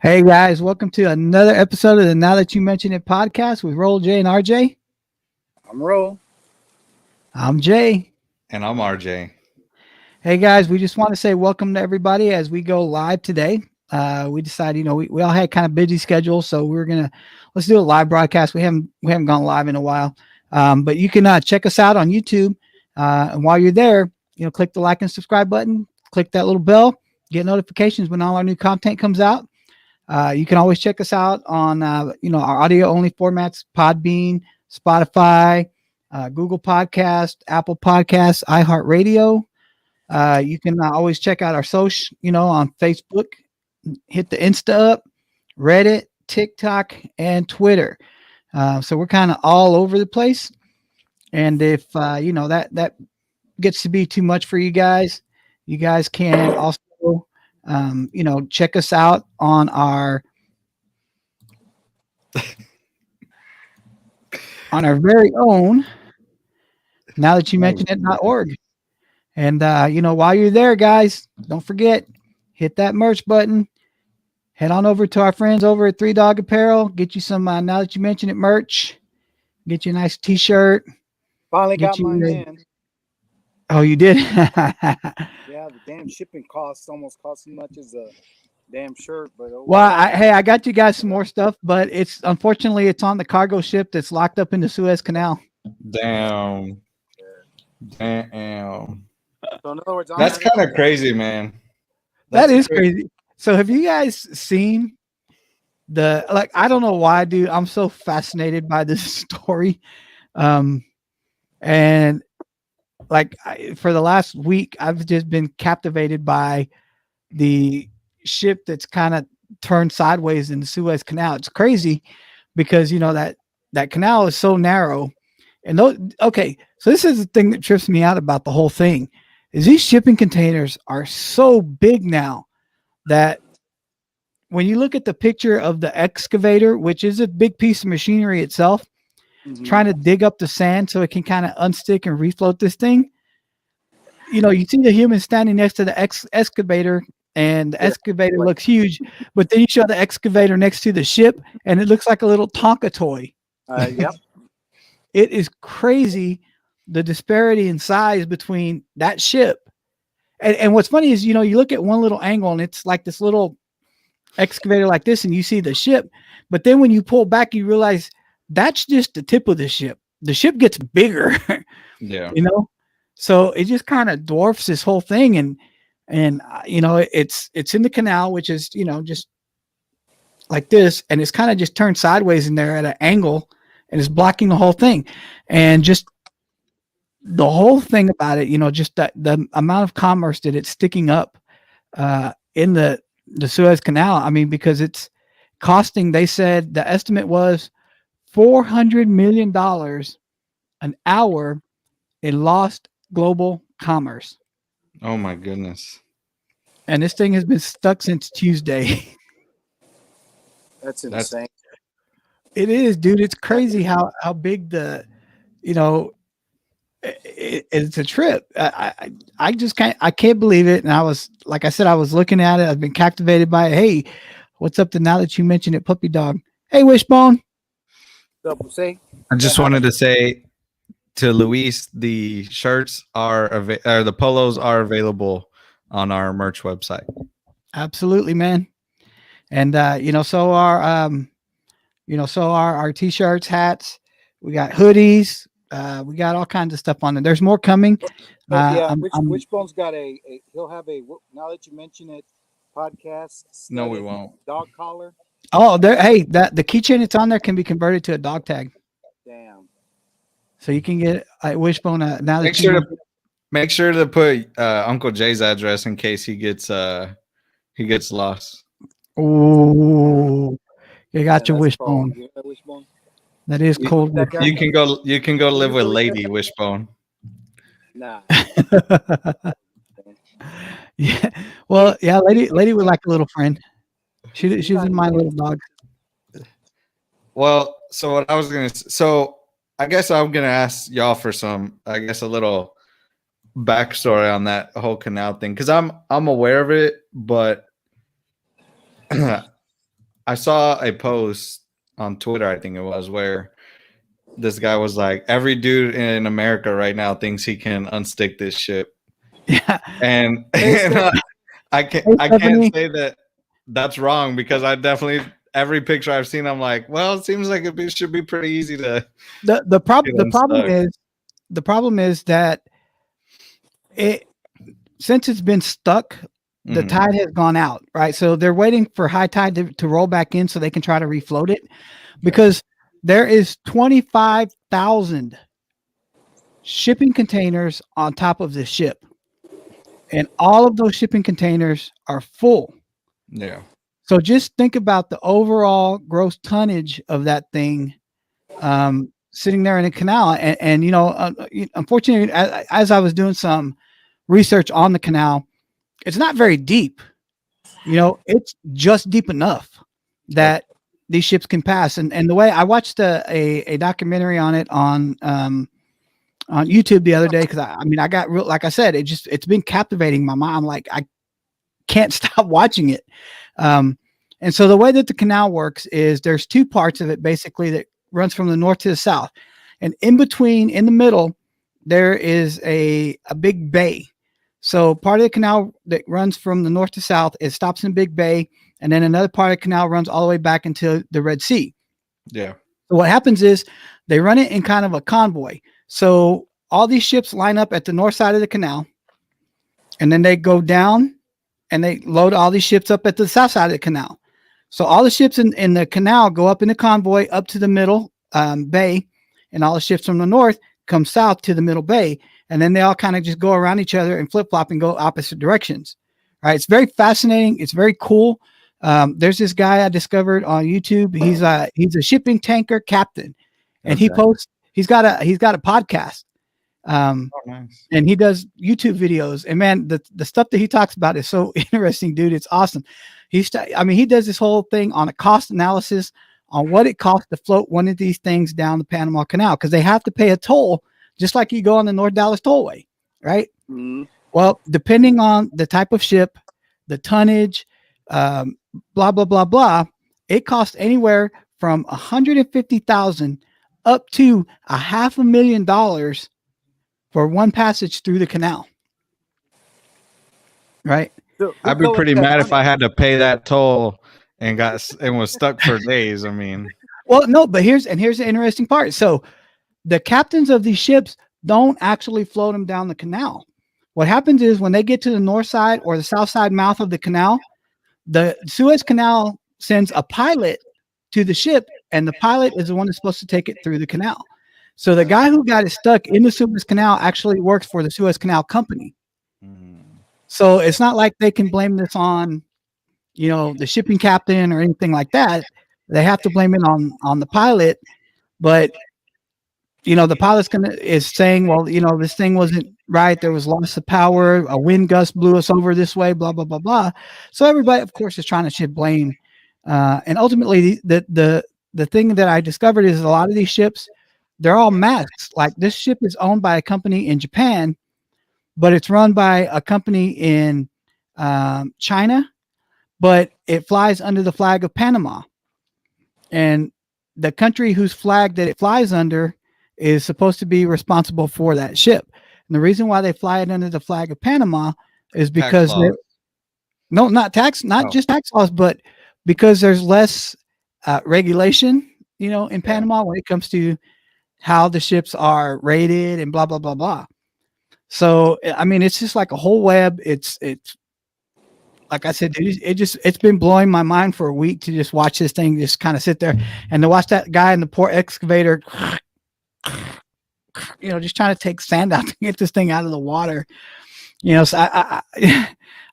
Hey guys, welcome to another episode of the Now That You Mention It podcast with Roll J and RJ. I'm Roll. I'm Jay. And I'm RJ. Hey guys, we just want to say welcome to everybody as we go live today. We decided, we all had kind of busy schedules, so let's do a live broadcast. We haven't gone live in a while, but you can check us out on YouTube. And while you're there, click the like and subscribe button, click that little bell, get notifications when all our new content comes out. You can always check us out on, our audio only formats, Podbean, Spotify, Google Podcast, Apple Podcasts, iHeartRadio. You can always check out our social, on Facebook, hit the Insta up, Reddit, TikTok, and Twitter. So we're kind of all over the place. And if, that gets to be too much for you guys can also check us out on our very own Now That You Mention It.org. And while you're there, guys, don't forget, hit that merch button. Head on over to our friends over at 3 Dog Apparel. Get you some Now That You Mention It merch. Get you a nice t-shirt. Finally got mine in. Oh, you did? Yeah, the damn shipping costs almost cost as much as a damn shirt. But I got you guys some more stuff, but unfortunately it's on the cargo ship that's locked up in the Suez Canal. Damn. So in other words, that's kind of crazy, man. That is crazy. So have you guys seen I don't know why, dude. I'm so fascinated by this story. And for the last week, I've just been captivated by the ship that's kind of turned sideways in the Suez Canal. It's crazy because, that canal is so narrow. And so this is the thing that trips me out about the whole thing is these shipping containers are so big now that when you look at the picture of the excavator, which is a big piece of machinery itself, trying to dig up the sand so it can kind of unstick and refloat this thing. You see the human standing next to the excavator, and the excavator looks huge, but then you show the excavator next to the ship, and it looks like a little Tonka toy. Yep. It is crazy, the disparity in size between that ship. And what's funny is, you look at one little angle, and it's like this little excavator like this, and you see the ship. But then when you pull back, you realize that's just the tip of the ship. The ship gets bigger. Yeah. So it just kind of dwarfs this whole thing. And it's in the canal, which is, just like this. And it's kind of just turned sideways in there at an angle, and it's blocking the whole thing. And just the whole thing about it, just the amount of commerce that it's sticking up in the Suez Canal. I mean, because it's costing, they said the estimate was $400 million an hour in lost global commerce. Oh my goodness. And this thing has been stuck since Tuesday. That's insane. It is, dude. It's crazy how big it's a trip. I just can't believe it. And I was looking at it. I've been captivated by it. Hey, what's up to Now That You Mention It, puppy dog? Hey, Wishbone. I just wanted to say to Luis, the shirts the polos are available on our merch website. Absolutely, man. And so are our t-shirts, hats. We got hoodies. We got all kinds of stuff on there. There's more coming. Wishbone's got he'll have a Now That You Mention It podcast. No, we won't. Dog collar. Oh, the keychain that's on there can be converted to a dog tag. Damn. So you can get a Wishbone now. Make sure to put Uncle Jay's address in case he gets lost. Oh, you got your Wishbone. Wishbone. That is cold. You can go live with Lady Wishbone. Nah. Yeah. Well, yeah, Lady would like a little friend. She's in my little dog. Well, so what I was I guess I'm gonna ask y'all for a little backstory on that whole canal thing, because I'm aware of it, but I saw a post on Twitter, I think it was, where this guy was like, every dude in America right now thinks he can unstick this ship. Yeah. And, Hey, I can't Stephanie. say that that's wrong, because I definitely, every picture I've seen, I'm like, well, it seems like it should be pretty easy to The get problem unstuck. is that it since it's been stuck, the Mhm. tide has gone out, right? So they're waiting for high tide to roll back in so they can try to refloat it, because there is 25,000 shipping containers on top of this ship, and all of those shipping containers are full. Yeah. So just think about the overall gross tonnage of that thing, sitting there in a canal. And unfortunately, as I was doing some research on the canal, it's not very deep. It's just deep enough that these ships can pass. And the way I watched a documentary on it on YouTube the other day, because I got real, like I said, it's been captivating my mind. I'm like, I can't stop watching it. And so the way that the canal works is there's two parts of it basically that runs from the north to the south, and in between, in the middle, there is a big bay. So part of the canal that runs from the north to south, it stops in Big Bay, and then another part of the canal runs all the way back into the Red Sea. Yeah. So what happens is they run it in kind of a convoy. So all these ships line up at the north side of the canal, and then they go down and they load all these ships up at the south side of the canal. So all the ships in the canal go up in the convoy up to the middle bay, and all the ships from the north come south to the middle bay, and then they all kind of just go around each other and flip flop and go opposite directions. All right, it's very fascinating. It's very cool. There's this guy I discovered on YouTube. He's a shipping tanker captain, and he posts. He's got a podcast. Nice. And he does YouTube videos, and man, the stuff that he talks about is so interesting, dude. It's awesome. He does this whole thing on a cost analysis on what it costs to float one of these things down the Panama Canal, because they have to pay a toll, just like you go on the North Dallas Tollway, right? Mm-hmm. Well, depending on the type of ship, the tonnage, blah blah blah blah, it costs anywhere from $150,000 up to $500,000 for one passage through the canal, right? So I'd be pretty mad if I had to pay that toll and was stuck for days. I mean, well, no, but here's the interesting part. So the captains of these ships don't actually float them down the canal. What happens is when they get to the north side or the south side mouth of the canal, the Suez Canal sends a pilot to the ship, and the pilot is the one that's supposed to take it through the canal. So the guy who got it stuck in the Suez Canal actually works for the Suez Canal Company. So it's not like they can blame this on, the shipping captain or anything like that. They have to blame it on the pilot. But, the pilot's is saying, well, this thing wasn't right. There was loss of power. A wind gust blew us over this way, blah, blah, blah, blah. So everybody, of course, is trying to shift blame. And ultimately, the thing that I discovered is a lot of these ships, they're all masks. Like this ship is owned by a company in Japan, but it's run by a company in China, but it flies under the flag of Panama. And the country whose flag that it flies under is supposed to be responsible for that ship. And the reason why they fly it under the flag of Panama is because not just tax laws, but because there's less regulation, in Panama when it comes to how the ships are rated and blah, blah, blah, blah. So, it's just like a whole web. It's like I said, it's been blowing my mind for a week to just watch this thing just kind of sit there and to watch that guy in the poor excavator, just trying to take sand out to get this thing out of the water. So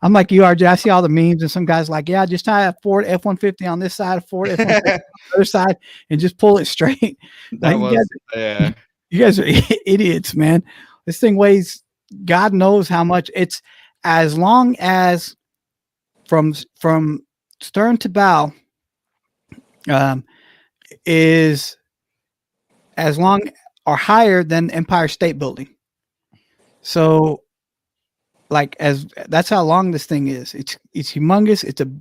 I'm like you, RJ. I see all the memes, and some guys like, yeah, just tie a Ford F-150 on this side, a Ford F-150 on the other side, and just pull it straight. You guys are idiots, man. This thing weighs God knows how much. It's as long as from stern to bow is as long or higher than Empire State Building. So that's how long this thing is. It's humongous. It's a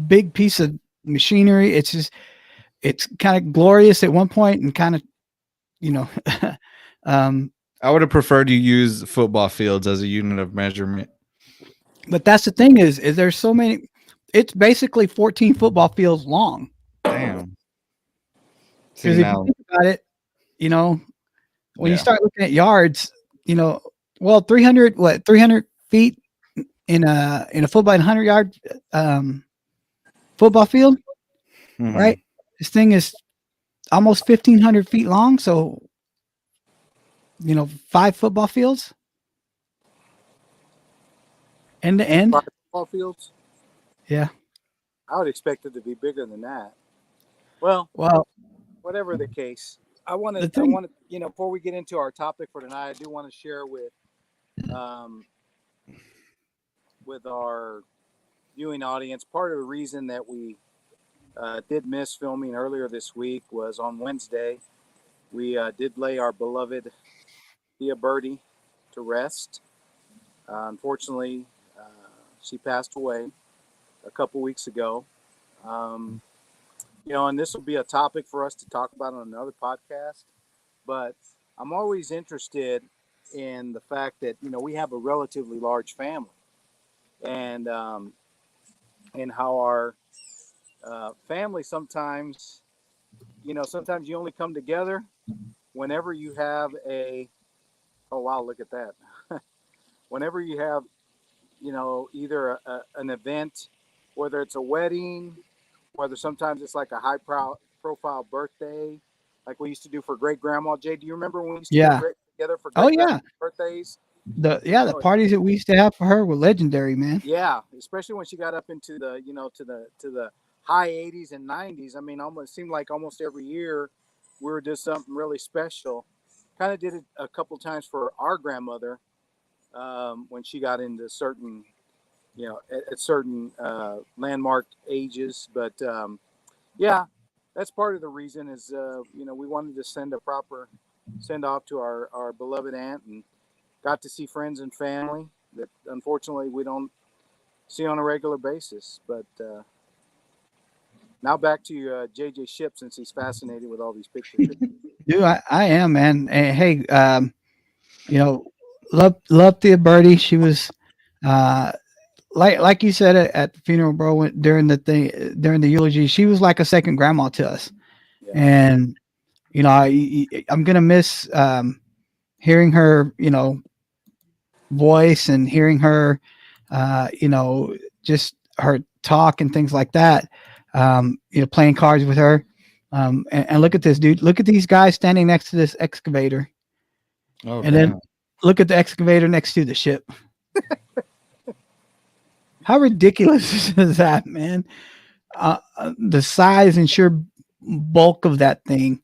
big piece of machinery. It's kind of glorious at one point and kind of, you know, I would have preferred you use football fields as a unit of measurement. but that's the thing is there's so many. It's basically 14 football fields long. Damn. See Because if you now, think about it, you know, when you yeah. start looking at yards, you know, well, 300 feet in a football 100-yard football field, Mhm. right? This thing is almost 1,500 feet long. So, you know, 5 football fields end to end. 5 football fields. Yeah. I would expect it to be bigger than that. Well, Well, whatever the case, I want the to, thing, you know, before we get into our topic for tonight, I do want to share with our viewing audience. Part of the reason that we did miss filming earlier this week was on Wednesday. We did lay our beloved Aunt Birdie to rest. Unfortunately, she passed away a couple weeks ago. You know, and this will be a topic for us to talk about on another podcast. But I'm always interested in the fact that, you know, we have a relatively large family, and how our family sometimes, you know, sometimes you only come together whenever you have a, oh wow, look at that. Whenever you have, you know, either an event, whether it's a wedding, whether sometimes it's like a high profile birthday, like we used to do for great grandma. Jay, do you remember when we used to yeah. get together for Oh great grandma yeah. birthdays? The Oh, parties that we used to have for her were legendary, man. yeah, especially when she got up into the, you know, to the high 80s and 90s. I mean, almost seemed like almost every year we were doing something really special. Kind of did it a couple times for our grandmother when she got into certain, you know, at certain landmark ages. But yeah, that's part of the reason is, you know, we wanted to send a proper send off to our beloved aunt, and got to see friends and family that unfortunately we don't see on a regular basis. But now back to JJ Ship, since he's fascinated with all these pictures. Dude, I am, man. And hey, you know, love Thea Birdie. She was uh like you said at the funeral, bro, during the eulogy, she was like a second grandma to us. Yeah. And you know, I'm gonna miss hearing her, you know, voice and hearing her, you know, just her talk and things like that. You know, playing cards with her. And look at this, dude. Look at these guys standing next to this excavator, Oh and then damn. look at the excavator next to the ship. How ridiculous is that, man? The size and sheer bulk of that thing.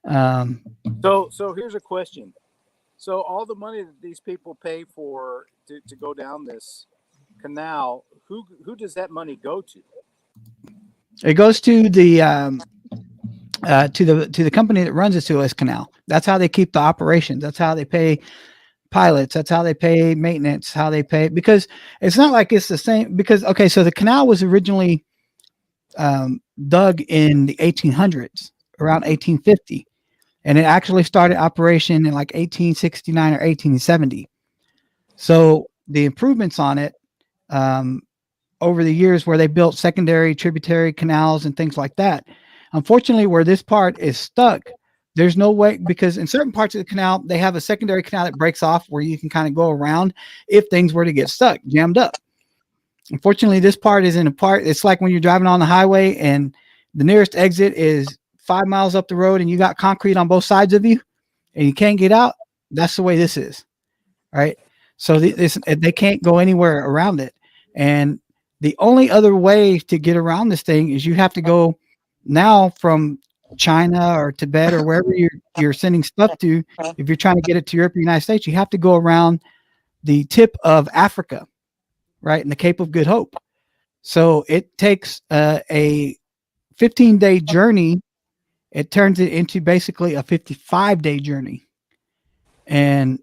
Um, So here's a question. So all the money that these people pay for to go down this canal, who does that money go to? it goes to the company that runs the Suez Canal. That's how they keep the operations. That's how they pay pilots. That's how they pay maintenance. How they pay, because it's not like it's the same. Because okay, so the canal was originally dug in the 1800s, around 1850, and it actually started operation in like 1869 or 1870. So the improvements on it over the years, where they built secondary tributary canals and things like that. Unfortunately, where this part is stuck, there's no way, because in certain parts of the canal, they have a secondary canal that breaks off where you can kind of go around if things were to get stuck, jammed up. Unfortunately, this part is in a part. It's like when you're driving on the highway and the nearest exit is 5 miles up the road and you got concrete on both sides of you and you can't get out. That's the way this is, right? So they can't go anywhere around it. And the only other way to get around this thing is you have to go now from China or Tibet or wherever you're sending stuff to. If you're trying to get it to Europe or United States, you have to go around the tip of Africa, right, in the Cape of Good Hope. So it takes a 15-day journey. It turns it into basically a 55-day journey, and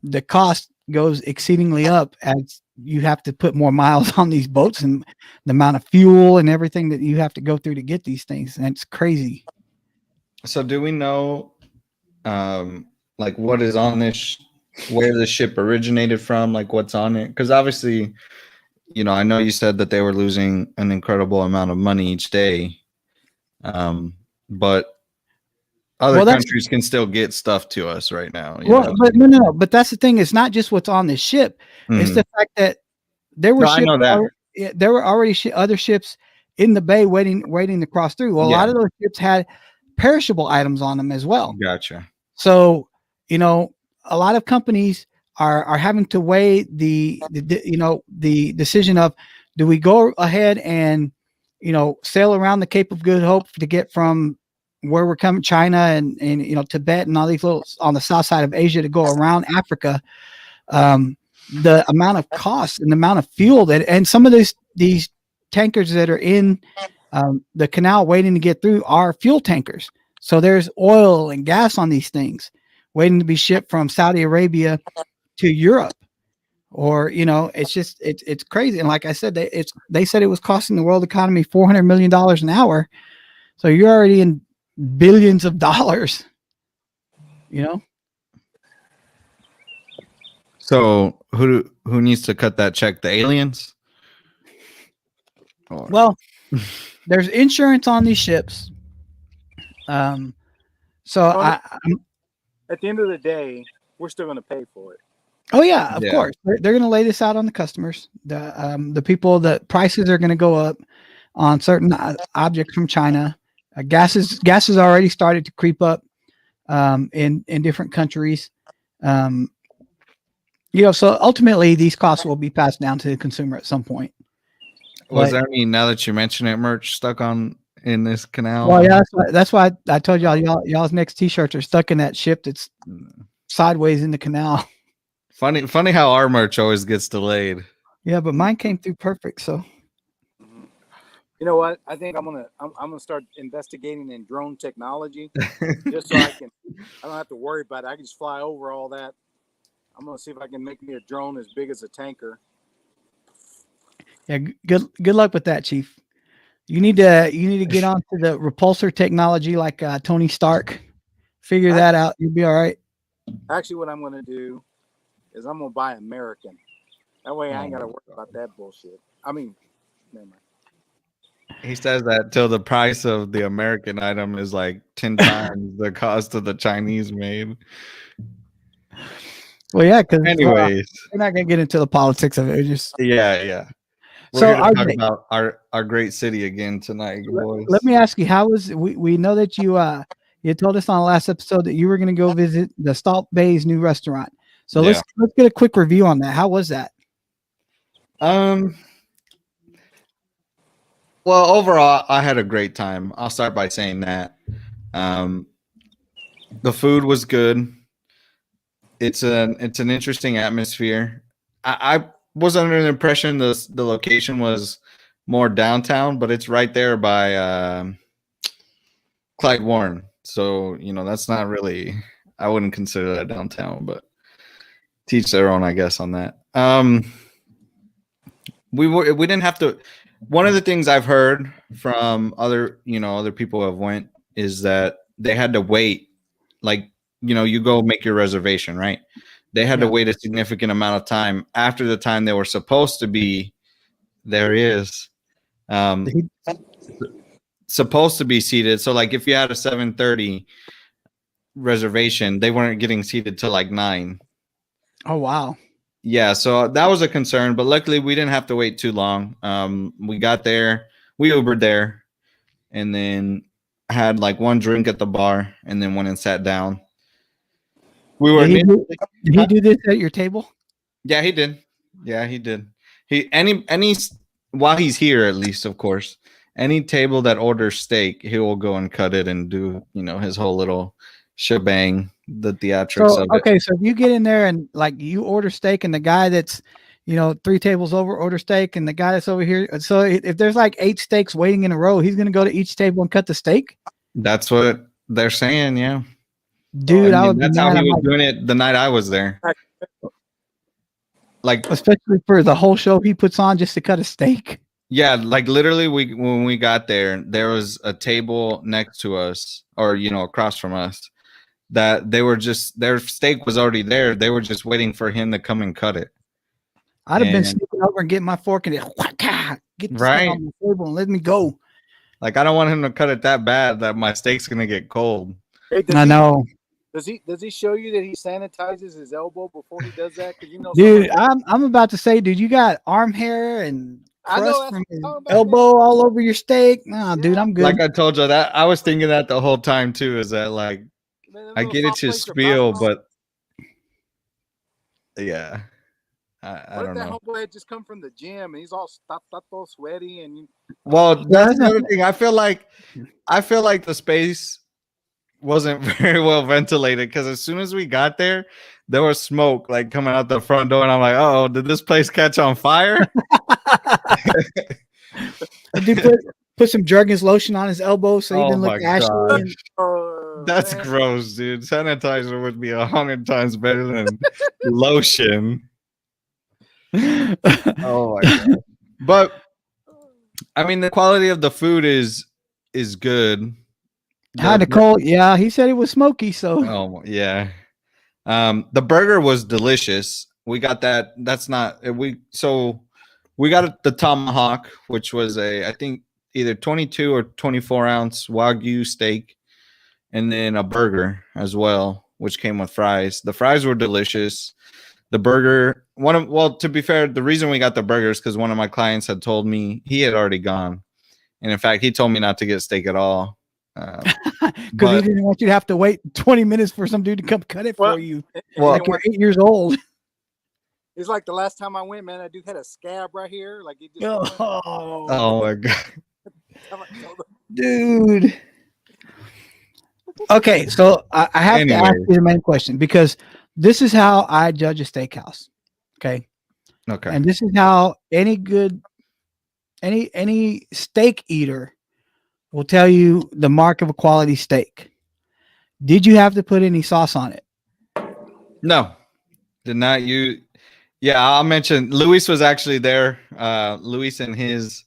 the cost goes exceedingly up as you have to put more miles on these boats and the amount of fuel and everything that you have to go through to get these things. And it's crazy. So do we know like what is on this, where the ship originated from, like what's on it? Because obviously, I know you said that they were losing an incredible amount of money each day, but other Well, that's countries can still get stuff to us right now. well, but no. But that's the thing. It's not just what's on the ship. It's Mhm. the fact that there were No, I ships. know that. There were already other ships in the bay waiting to cross through. Well, a Yeah, lot of those ships had perishable items on them as well. gotcha. So, a lot of companies are having to weigh the decision of, do we go ahead and sail around the Cape of Good Hope to get from where we're coming, China and Tibet and all these little on the south side of Asia, to go around Africa. The amount of cost and the amount of fuel and some of these tankers that are in the canal waiting to get through are fuel tankers. So there's oil and gas on these things waiting to be shipped from Saudi Arabia to Europe. Or, it's crazy. And like I said, they said it was costing the world economy $400 million an hour. So you're already in billions of dollars, So who needs to cut that check? The aliens? Well, there's insurance on these ships. So At the end of the day, we're still going to pay for it. Oh yeah, of course. They're going to lay this out on the customers. The people, the prices are going to go up on certain objects from China. Gas has already started to creep up in different countries. So ultimately these costs will be passed down to the consumer at some point. Was there any, now that you mention it, merch stuck on in this canal? Well, yeah, that's why I told y'all's next T-shirts are stuck in that ship that's sideways in the canal. Funny how our merch always gets delayed. Yeah, but mine came through perfect. So, you know what? I think I'm gonna start investigating in drone technology, just so I don't have to worry about it. I can just fly over all that. I'm gonna see if I can make me a drone as big as a tanker. Yeah, good luck with that, Chief. You need to get onto the repulsor technology like Tony Stark. Figure that out. You'll be all right. Actually, what I'm gonna do is I'm gonna buy American. That way I ain't gotta worry about that bullshit. I mean, never mind. He says that till the price of the American item is like 10 times the cost of the Chinese made. Well, yeah, because anyways, we're not gonna get into the politics of it. Yeah. We're gonna talk about our great city again tonight, boys. Let me ask you, how was we know that you told us on the last episode that you were gonna go visit the Salt Bay's new restaurant. So let's get a quick review on that. How was that? Well, overall, I had a great time. I'll start by saying that. The food was good. It's an interesting atmosphere. I was under the impression the location was more downtown, but it's right there by Clyde Warren. So, that's not really, I wouldn't consider that downtown, but teach their own, I guess, on that. We didn't have to. One of the things I've heard from other people who have went is that they had to wait, like, you go make your reservation, right? They had to wait a significant amount of time after the time they were supposed to be. There is supposed to be seated. So, like, if you had a 7:30 reservation, they weren't getting seated till like 9. Oh wow. Yeah, so that was a concern, but luckily we didn't have to wait too long. We got there, we Ubered there, and then had like one drink at the bar, and then went and sat down. We were. Did he do this at your table? Yeah, he did. He any while he's here, at least, of course. Any table that orders steak, he will go and cut it and do his whole little shebang, the theatrics of it. Okay, so if you get in there and like you order steak, and the guy that's 3 tables over order steak, and the guy that's over here, so if there's like 8 steaks waiting in a row, he's gonna go to each table and cut the steak. That's what they're saying, yeah. Dude, that's how he was doing it the night I was there. Like, especially for the whole show he puts on just to cut a steak. yeah, like literally when we got there was a table next to us, or across from us, that they were just, their steak was already there. They were just waiting for him to come and cut it. I'd have been And sneaking over and getting my fork and get this thing right, on the table and let me go. like I don't want him to cut it that bad that my steak's gonna get cold. Hey, I know. Does he show you that he sanitizes his elbow before he does that? Because Dude, I'm about to say, dude, you got arm hair and I know, crust that's from what his I'm talking about, elbow all over your steak. Nah, dude, Yeah. I'm good. Like I told you, that I was thinking that the whole time too. Is that like, Man, I little get soft it's your plates are spiel, bouncing off. but yeah, I What don't if that know. homeboy had just come from the gym and he's all all sweaty and you, Well, Yeah, that's another thing. I feel like the space wasn't very well ventilated, because as soon as we got there was smoke like coming out the front door, and I'm like, oh, did this place catch on fire? dude put some Jergens lotion on his elbow so he Oh didn't look my ashy. gosh. And That's man. gross, dude. Sanitizer would be 100 times better than lotion. Oh my god. But I mean, the quality of the food is good. Hi, Nicole. Yeah, he said it was smoky. So Oh yeah. The burger was delicious. We got that. That's not we got the tomahawk, which was I think either 22 or 24 ounce Wagyu steak, and then a burger as well, which came with fries. The fries were delicious. The burger, to be fair, the reason we got the burger is because one of my clients had told me he had already gone, and in fact, he told me not to get steak at all. because he didn't want you to have to wait 20 minutes for some dude to come cut it for you. Like you're 8 years old. It's like the last time I went, man, that dude had a scab right here. Like he just Oh my god. Dude. Okay, so I have to ask you the main question, because this is how I judge a steakhouse. Okay. And this is how any steak eater will tell you the mark of a quality steak. Did you have to put any sauce on it? No, did not. Yeah, I'll mention Luis was actually there. Luis and his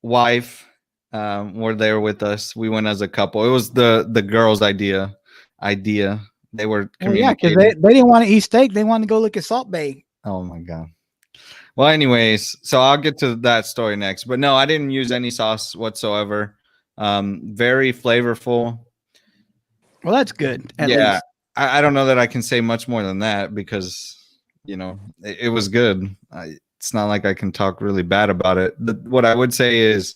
wife were there with us. We went as a couple. It was the girls' idea. They were communicating. Because they didn't want to eat steak. They wanted to go look at Salt Bay. Oh my god. Well, anyways, so I'll get to that story next. But no, I didn't use any sauce whatsoever. Very flavorful. Well, that's good. At Yeah, least. I don't know that I can say much more than that, because it was good. It's not like I can talk really bad about it. What I would say is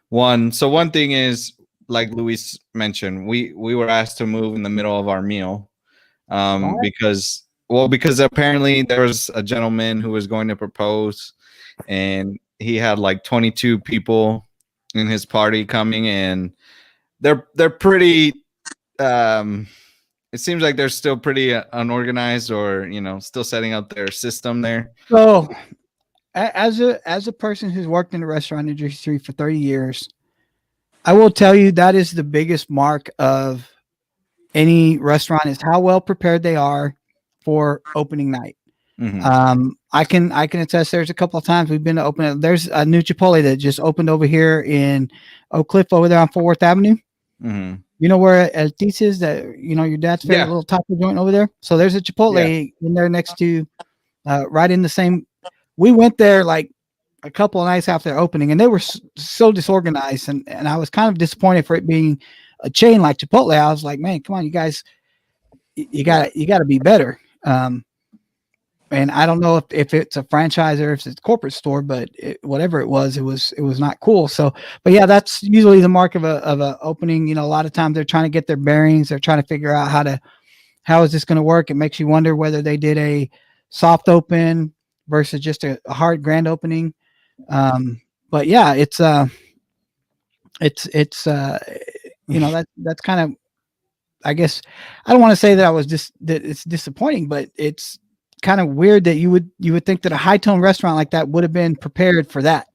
one thing is, like Luis mentioned, we were asked to move in the middle of our meal, because apparently there was a gentleman who was going to propose, and he had like 22 people in his party coming, and they're pretty it seems like they're still pretty unorganized, or still setting up their system there. So as a person who's worked in the restaurant industry for 30 years, I will tell you that is the biggest mark of any restaurant, is how well prepared they are for opening night. Mm-hmm. I can attest. There's a couple of times we've been to open it. There's a new Chipotle that just opened over here in Oak Cliff, over there on 4th Avenue. Mm-hmm. You know where El Tis is, that your dad's favorite little taco joint over there? So there's a Chipotle in there next to right in the same. We went there like a couple of nights after their opening, and they were so disorganized, and I was kind of disappointed for it being a chain like Chipotle. I was like, man, come on, you guys, you got to be better. And I don't know if it's a franchise or if it's a corporate store, but whatever it was not cool. So, but yeah, that's usually the mark of a opening. A lot of times they're trying to get their bearings. They're trying to figure out how is this going to work? It makes you wonder whether they did a soft open versus just a hard grand opening. But yeah, it's that's kind of, I guess, I don't want to say that that it's disappointing, but it's kind of weird that you would think that a high tone restaurant like that would have been prepared for that.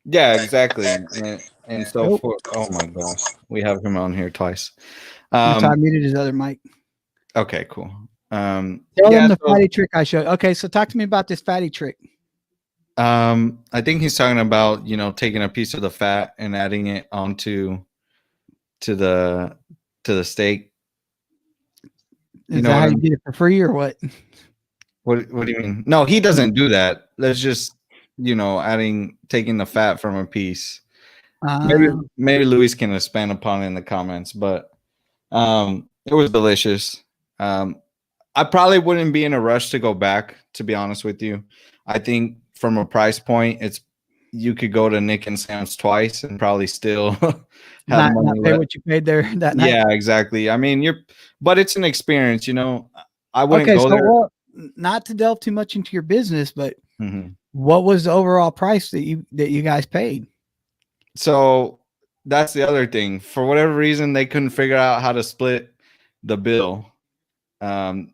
Yeah, exactly. And so oh my gosh, we have him on here twice. I muted his other mic. Okay, cool. Tell them Yeah, the so, fatty trick I showed. Okay, so talk to me about this fatty trick. I think he's talking about, taking a piece of the fat and adding it onto to the steak. Is Know that what how I you mean? get it for free or what? What do you mean? No, he doesn't do that. That's just, taking the fat from a piece. Maybe Uh, maybe Luis can expand upon it in the comments, but it was delicious. I probably wouldn't be in a rush to go back, to be honest with you. I think from a price point, you could go to Nick and Sam's twice and probably still have not money pay left. what you paid there that night. Yeah, exactly. I mean, but it's an experience, I wouldn't Okay, go so there. well, not to delve too much into your business, but Mhm. what was the overall price that you guys paid? So that's the other thing. For whatever reason, they couldn't figure out how to split the bill. Um,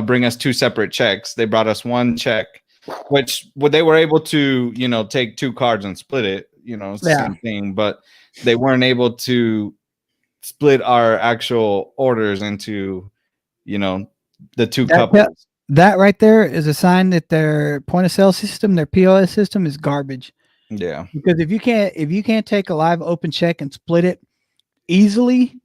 bring us two separate checks. They brought us one check, which they were able to, take two cards and split it. It's the Yeah. same thing, but they weren't able to split our actual orders into, the two couples. That right there is a sign that their point of sale system, their POS system, is garbage. Yeah. Because if you can't take a live open check and split it easily,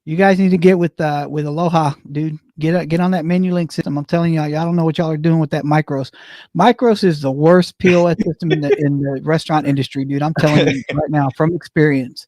you guys need to get with Aloha, dude. Get on that menu link system. I'm telling y'all don't know what y'all are doing with that Micros. Micros is the worst POS system in the restaurant industry, dude. I'm telling you right now from experience.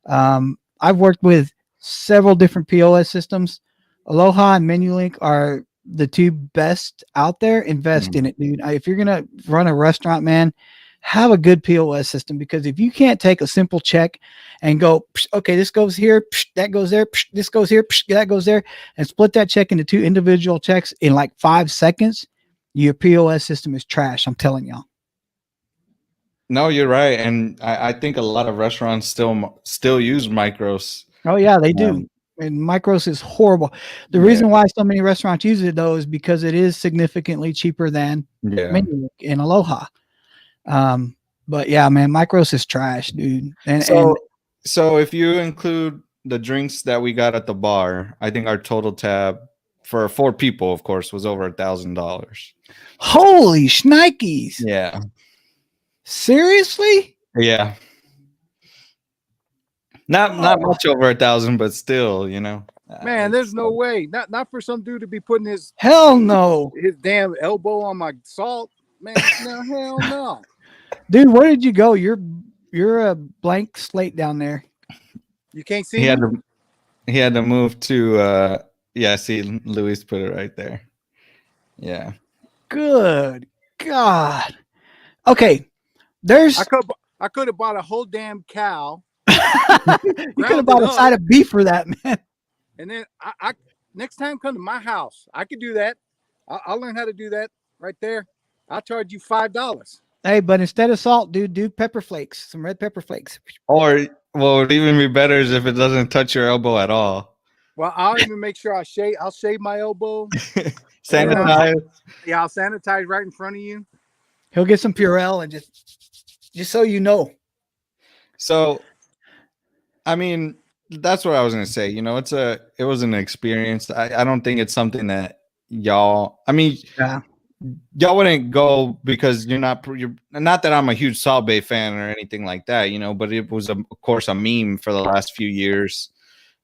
I've worked with several different POS systems. Aloha and MenuLink are the two best out there. Invest in it, dude. If you're gonna run a restaurant, man, have a good POS system, because if you can't take a simple check and go, okay, this goes here, that goes there, this goes here, that goes there, and split that check into two individual checks in like 5 seconds, your POS system is trash. I'm telling y'all. No, you're right, and I think a lot of restaurants still use Micros. Oh yeah, they do. And Micros is horrible. The reason why so many restaurants use it though is because it is significantly cheaper than MenuLink and Aloha. But yeah, man, Micros is trash, dude. So if you include the drinks that we got at the bar, I think our total tab for 4 people, of course, was over $1,000. Holy shnikes! Yeah. Seriously? Yeah. Not much over 1,000, but still, Man, there's no way. Not for some dude to be putting his hell no, his damn elbow on my salt. Man, no, hell no. Dude, where did you go? You're a blank slate down there. You can't see he me? he had to move to see, Luis put it right there. Yeah. Good God. Okay. There's I could have bought a whole damn cow. You could have bought a side of beef for that, man. And then I next time come to my house. I could do that. I'll learn how to do that right there. I'll charge you $5. Hey, but instead of salt, dude, do pepper flakes, some red pepper flakes. Or what would even be better is if it doesn't touch your elbow at all. Well, I'll even make sure I'll shave my elbow. Sanitize. I'll sanitize right in front of you. He'll get some Purell and just so you know. So, I mean, that's what I was gonna say. It was an experience. I don't think it's something that y'all. I mean, y'all wouldn't go because you're not that I'm a huge Salt Bay fan or anything like that, but it was of course a meme for the last few years.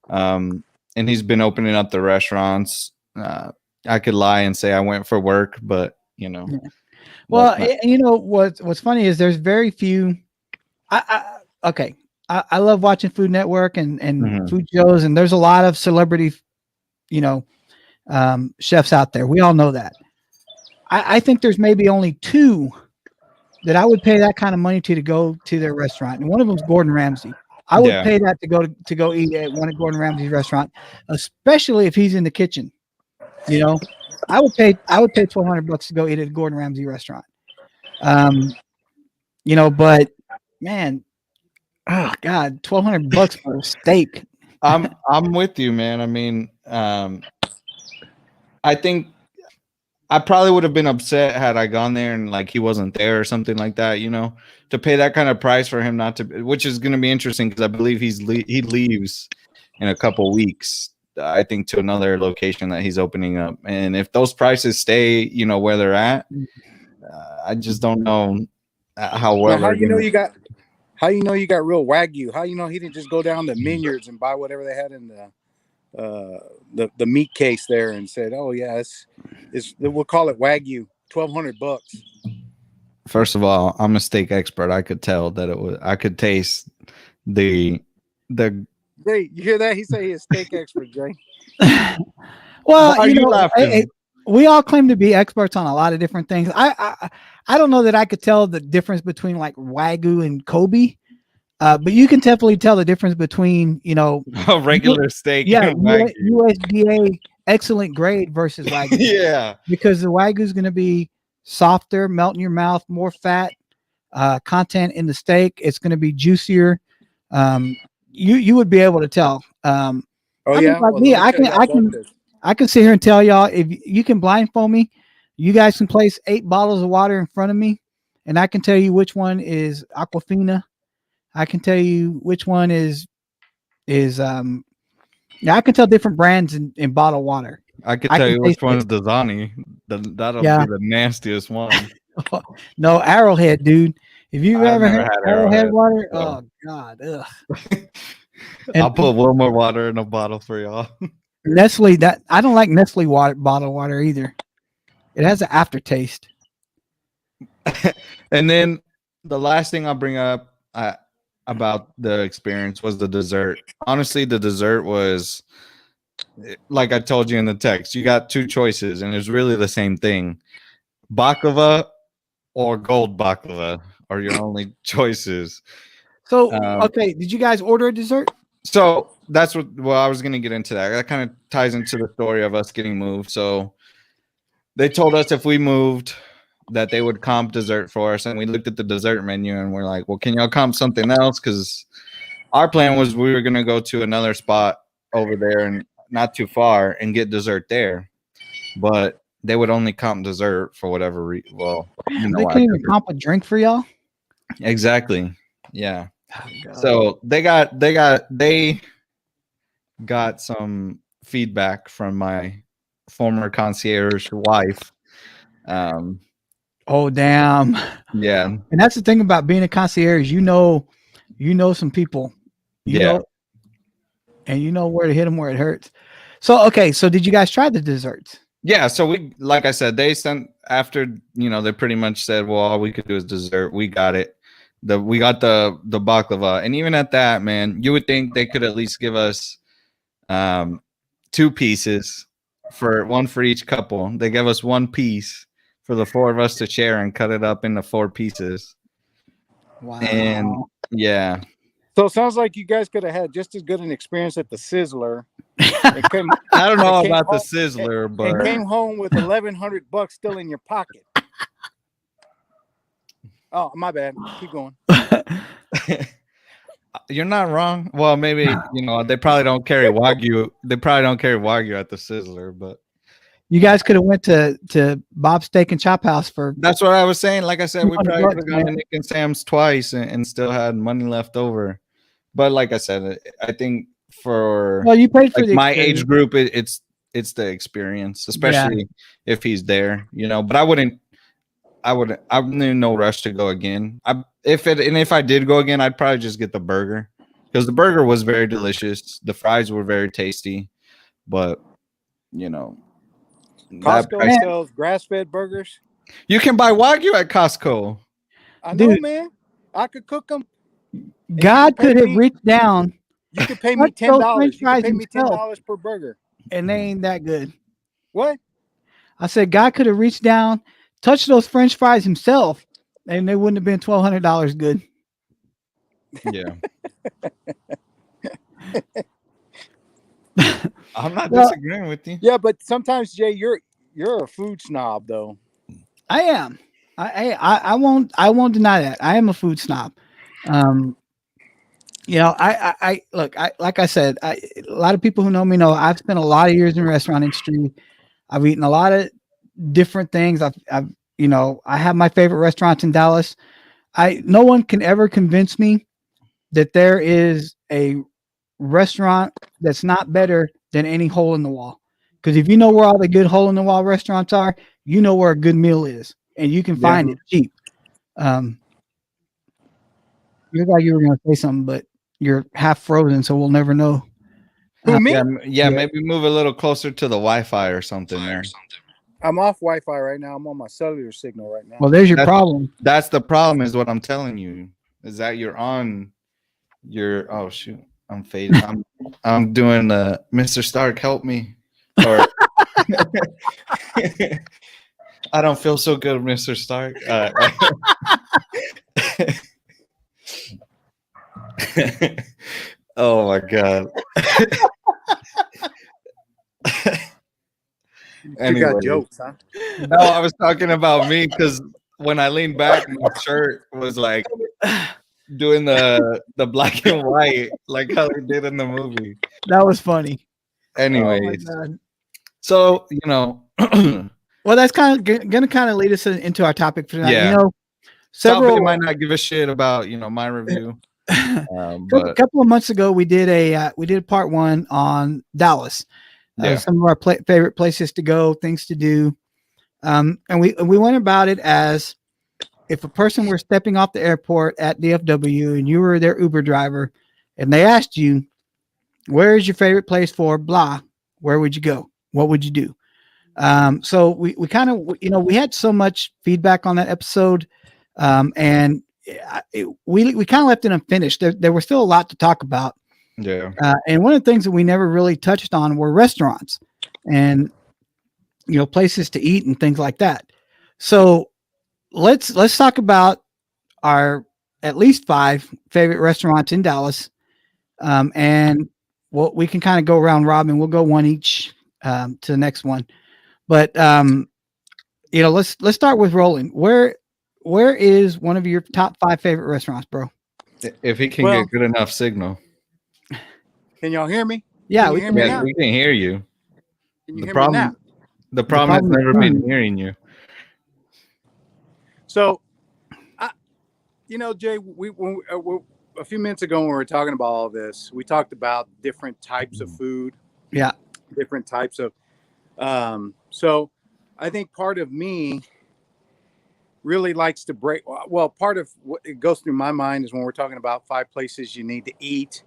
And he's been opening up the restaurants. I could lie and say I went for work, but Well, what's funny is there's very few. I love watching Food Network and food shows, and there's a lot of celebrity, chefs out there. We all know that. I think there's maybe only 2 that I would pay that kind of money to go to their restaurant, and one of them is Gordon Ramsay. I would pay that to go eat at one of Gordon Ramsay's restaurant, especially if he's in the kitchen. I would pay $1,200 to go eat at a Gordon Ramsay restaurant. But man, oh God, $1,200 for a steak. I'm with you, man. I mean, I think I probably would have been upset had I gone there and like he wasn't there or something like that, to pay that kind of price for him not to, which is going to be interesting because I believe he leaves in a couple weeks I think, to another location that he's opening up. And if those prices stay, where they're at, I just don't know how well Now, how they're you know gonna. you got real Wagyu? How you know he didn't just go down to Minyards and buy whatever they had in the meat case there and said, "Oh yeah, it's we'll call it Wagyu, $1,200." First of all, I'm a steak expert. I could tell that it was. I could taste the. Great, you hear that? He said he's a steak expert, Jay. Well, Why are you laughing? we all claim to be experts on a lot of different things. I don't know that I could tell the difference between like Wagyu and Kobe, but you can definitely tell the difference between A regular steak. yeah, and Wagyu. USDA excellent grade versus Wagyu. Yeah. Because the Wagyu is going to be softer, melt in your mouth, more fat content in the steak. It's going to be juicier. You would be able to tell. Oh I yeah, mean, like well, me, let me tell you about this. I can sit here and tell y'all, if you can blindfold me, you guys can place 8 bottles of water in front of me, and I can tell you which one is Aquafina. I can tell you which one is yeah, I can tell different brands in bottled water. I could I tell can you which taste one's it. Dasani. That'll Yeah. be the nastiest one. No, Arrowhead, dude. If you've I've ever never had had Arrowhead Arrowhead, water, so. oh god, ugh. I'll And put one more water in a bottle for y'all. Nestle, that I don't like Nestle water, bottled water either. It has an aftertaste. And then the last thing I'll bring up about the experience was the dessert. Honestly, the dessert was, like I told you in the text, you got 2 choices, and it's really the same thing. Baklava or gold baklava are your only choices. So, okay, did you guys order a dessert? So that's well, I was going to get into that. That kind of ties into the story of us getting moved. So they told us if we moved that they would comp dessert for us, and we looked at the dessert menu and we're like, well, can y'all comp something else? Because our plan was we were going to go to another spot over there and not too far and get dessert there, but they would only comp dessert for whatever reason. Well, They couldn't even comp a drink for y'all. Exactly. Yeah. Oh, God. So they got some feedback from my former concierge wife. Oh damn. Yeah. And that's the thing about being a concierge. You know some people. You Yeah. know, and you know where to hit them where it hurts. So okay, so did you guys try the desserts? Yeah. So we, like I said, they sent after, they pretty much said, well, all we could do is dessert. We got it. We got the baklava. And even at that, man, you would think they could at least give us 2 pieces, for one for each couple. They gave us 1 piece for the 4 of us to share and cut it up into 4 pieces. Wow. And yeah. So it sounds like you guys could have had just as good an experience at the Sizzler. I don't know about the Sizzler, and but came home with $1,100 still in your pocket. Oh, my bad. Keep going. you're not wrong. Well, maybe they probably don't carry Wagyu. They probably don't carry Wagyu at the Sizzler, but You guys could have went to Bob's Steak and Chop House for. that's what I was saying. Like I said, we probably could have gone to man. Nick and Sam's twice and still had money left over. But like I said, I think for Well, you paid for like the my experience. age group, it's the experience, especially if he's there, But I wouldn't. I'm in no rush to go again. If I did go again, I'd probably just get the burger, because the burger was very delicious. The fries were very tasty, but Costco sells grass-fed burgers. you can buy Wagyu at Costco. I know, Dude. man. I could cook them. God could have reached down. You could pay me Touch those $10. French You could fries pay me himself. $10 per burger. And they ain't that good. What? I said God could have reached down, touched those French fries himself, and they wouldn't have been $1,200 good. Yeah. I'm not disagreeing with you. Yeah, but sometimes, Jay, you're a food snob, though. I am. I won't deny that. I am a food snob. I look. Like I said, a lot of people who know me know I've spent a lot of years in the restaurant industry. I've eaten a lot of different things. I have my favorite restaurants in Dallas. No one can ever convince me that there is a restaurant that's not better than any hole in the wall. Because if you know where all the good hole in the wall restaurants are, you know where a good meal is, and you can find it cheap. You thought you were going to say something, but you're half frozen, so we'll never know. Who, me? Yeah, maybe move a little closer to the Wi-Fi or something there. I'm off Wi-Fi right now. I'm on my cellular signal right now. Well, there's your problem. That's the problem, is what I'm telling you, is that you're on your. Oh shoot, I'm fading. I'm doing Mr. Stark, help me. Or I don't feel so good, Mr. Stark. Oh my god. You got jokes, huh? No, I was talking about me, because when I leaned back, my shirt was like doing the black and white, like how they did in the movie. That was funny. Anyways, Oh, so well, that's kind of going to kind of lead us into our topic for tonight. Yeah. Several might not give a shit about my review. A couple of months ago, we did a part 1 on Dallas. Some of our favorite places to go, things to do, and we went about it as if a person were stepping off the airport at DFW and you were their Uber driver, and they asked you, "Where is your favorite place for blah?" Where would you go? What would you do? So we kind of we had so much feedback on that episode, and we kind of left it unfinished. There was still a lot to talk about. Yeah. And one of the things that we never really touched on were restaurants and places to eat and things like that. So let's talk about our at least 5 favorite restaurants in Dallas, and we can kind of go around robin. We'll go one each to the next one. But let's start with Roland. Where is one of your top 5 favorite restaurants, bro? If he can get good enough signal. Can y'all hear me? Yeah, we can hear you. Can you hear me now? The problem has never been hearing you. So, Jay, we a few minutes ago when we were talking about all this, we talked about different types of food. Yeah. Different types of. So, I think part of me really likes to break. Well, part of what it goes through my mind is when we're talking about 5 places you need to eat.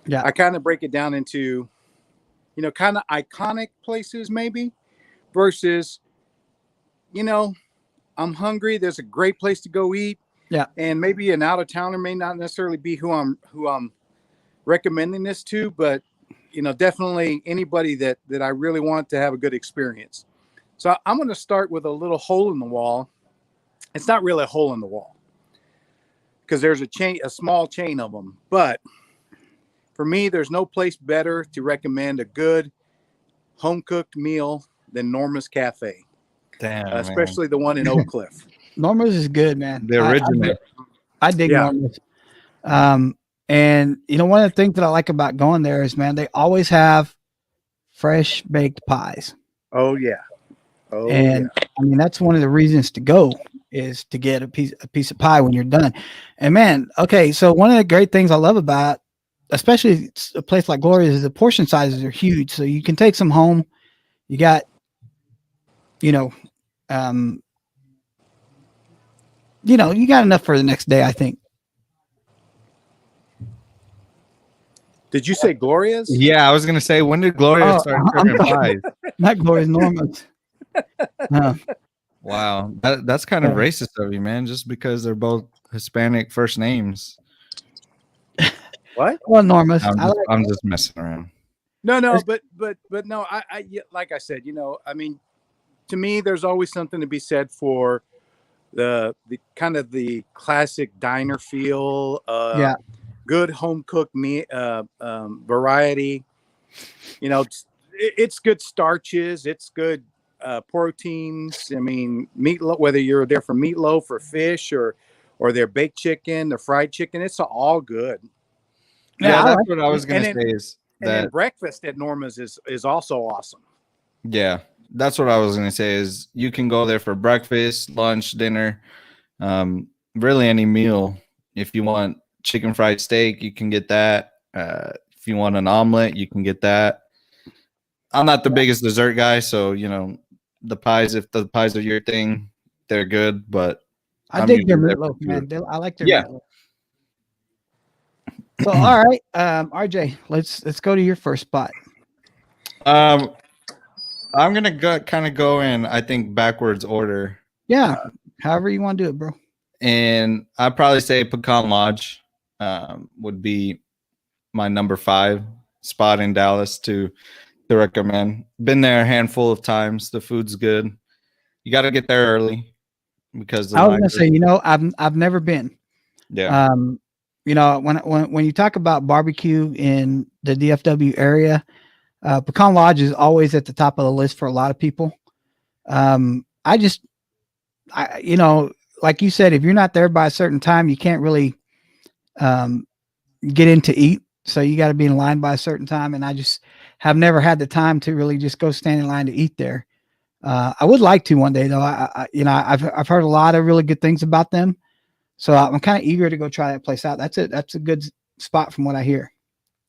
Yeah. I kind of break it down into, kind of iconic places maybe versus, I'm hungry. There's a great place to go eat. Yeah. And maybe an out of towner may not necessarily be who I'm recommending this to, but definitely anybody that I really want to have a good experience. So I'm going to start with a little hole in the wall. It's not really a hole in the wall because there's a small chain of them, but for me, there's no place better to recommend a good home-cooked meal than Norma's Cafe. Damn, especially the one in Oak Cliff. Norma's is good, man. The original. I dig Norma's. And one of the things that I like about going there is, man, they always have fresh baked pies. Oh yeah. I mean, that's one of the reasons to go is to get a piece of pie when you're done. And man, okay, so one of the great things I love about, especially a place like Gloria's, is the portion sizes are huge, so you can take some home. You got, you got enough for the next day, I think. Did you say Gloria's? Yeah, I was gonna say, when did Gloria start serving pies? Not Gloria's, Norma's. Wow, that's kind of racist of you, man. Just because they're both Hispanic first names. What? Well, Norma's. I'm just messing around. No, but no, I like I said, I mean, to me, there's always something to be said for the kind of the classic diner feel. Good home cooked meat variety. It's good starches. It's good proteins. I mean, meatloaf. Whether you're there for meatloaf or fish or their baked chicken, their fried chicken, it's all good. Yeah, that's what I was gonna say. Is that breakfast at Norma's is also awesome. Yeah, that's what I was gonna say. Is you can go there for breakfast, lunch, dinner, really any meal. If you want chicken fried steak, you can get that. If you want an omelet, you can get that. I'm not the biggest dessert guy, so the pies. If the pies are your thing, they're good. But I I'm dig their usually there for meatloaf, food. man. I like their Yeah. meatloaf. So, all right, RJ, let's go to your first spot. Um, I'm gonna kind of go in, I think, backwards order, Yeah, however you want to do it, bro. and I'd probably say Pecan Lodge would be my number 5 spot in Dallas to recommend. Been there a handful of times. The food's good. You got to get there early because the I was gonna lines are. say, I've never been. Yeah. Um, when you talk about barbecue in the DFW area, Pecan Lodge is always at the top of the list for a lot of people. I just, like you said, if you're not there by a certain time, you can't really um, get in to eat. So you got to be in line by a certain time. And I just have never had the time to really just go stand in line to eat there. I would like to one day though. I've heard a lot of really good things about them. So I'm kind of eager to go try that place out. That's it. That's a good spot from what I hear.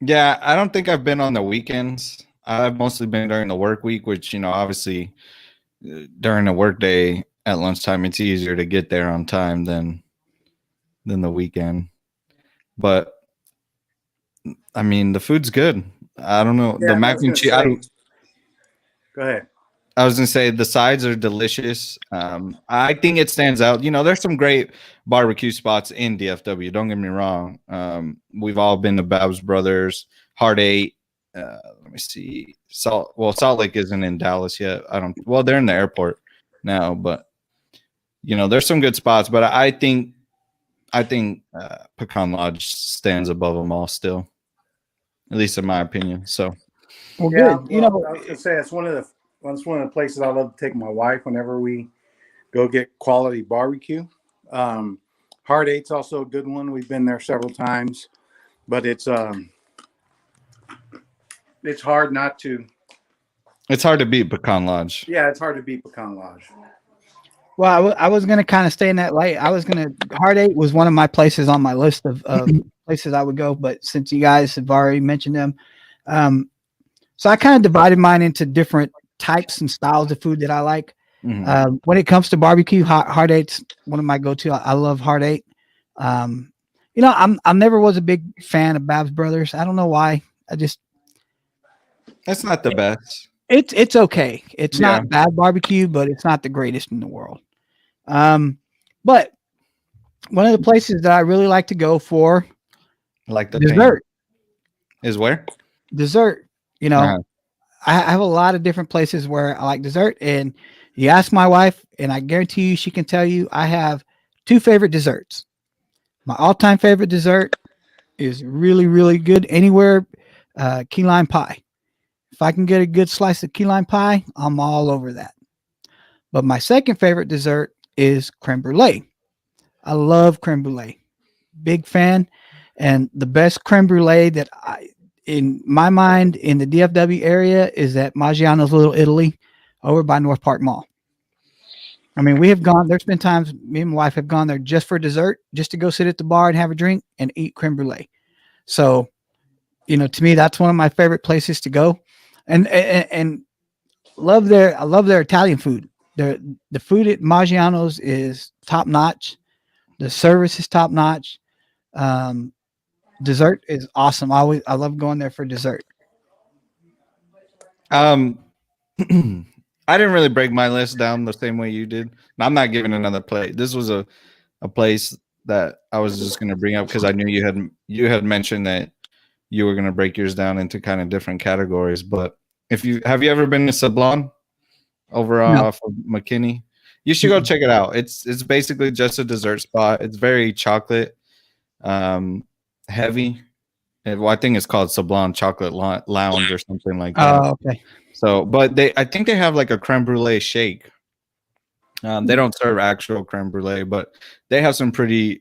Yeah, I don't think I've been on the weekends. I've mostly been during the work week, which obviously during the work day at lunchtime, it's easier to get there on time than the weekend. But I mean, the food's good. I don't know, Yeah, the and I mac was and gonna cheese. say, go ahead. I was gonna say the sides are delicious. I think it stands out. There's some great barbecue spots in DFW. Don't get me wrong. We've all been to Babs Brothers, Heart Eight. Let me see. Salt Lake isn't in Dallas yet. I don't. Well, they're in the airport now, but there's some good spots. But I think Pecan Lodge stands above them all still, at least in my opinion. So Well, Yeah, good. well, I was gonna say it's one of the places I love to take my wife whenever we go get quality barbecue. Heart Eight's also a good one. We've been there several times, but it's hard not to. it's hard to beat Pecan Lodge. Yeah, it's hard to beat Pecan Lodge. Well, I was going to kind of stay in that light. Heart Eight was one of my places on my list of places I would go. But since you guys have already mentioned them, so I kind of divided mine into different types and styles of food that I like. Mhm. When it comes to barbecue, Heart Eight's one of my go-to. I love Heart Eight. I never was a big fan of Babs Brothers. I don't know why. That's not the best. It's okay. It's Yeah. not bad barbecue, but it's not the greatest in the world. But one of the places that I really like to go for Like the dessert, is where? dessert. You know, Uh-huh. I have a lot of different places where I like dessert, and you ask my wife, and I guarantee you, she can tell you I have 2 favorite desserts. My all-time favorite dessert is really, really good anywhere, key lime pie. If I can get a good slice of key lime pie, I'm all over that. But my second favorite dessert is creme brulee. I love creme brulee. Big fan. And the best creme brulee in my mind, in the DFW area is at Maggiano's Little Italy over by North Park Mall. I mean, there's been times me and my wife have gone there just for dessert, just to go sit at the bar and have a drink and eat creme brulee. So, to me, that's one of my favorite places to go. And I love their Italian food. The food at Maggiano's is top notch. The service is top notch. Um, Dessert is awesome. I love going there for dessert. Um, I didn't really break my list down the same way you did. I'm not giving another plate. This was a place that I was just going to bring up because I knew you had mentioned that you were going to break yours down into kind of different categories. But if you ever been to Sablon over No. off of McKinney, you should go check it out. It's basically just a dessert spot. It's very chocolate heavy. Well, I think it's called Sablon Chocolate Lounge or something like that. Oh, okay. So, but I think they have like a creme brulee shake. They don't serve actual creme brulee, but they have some pretty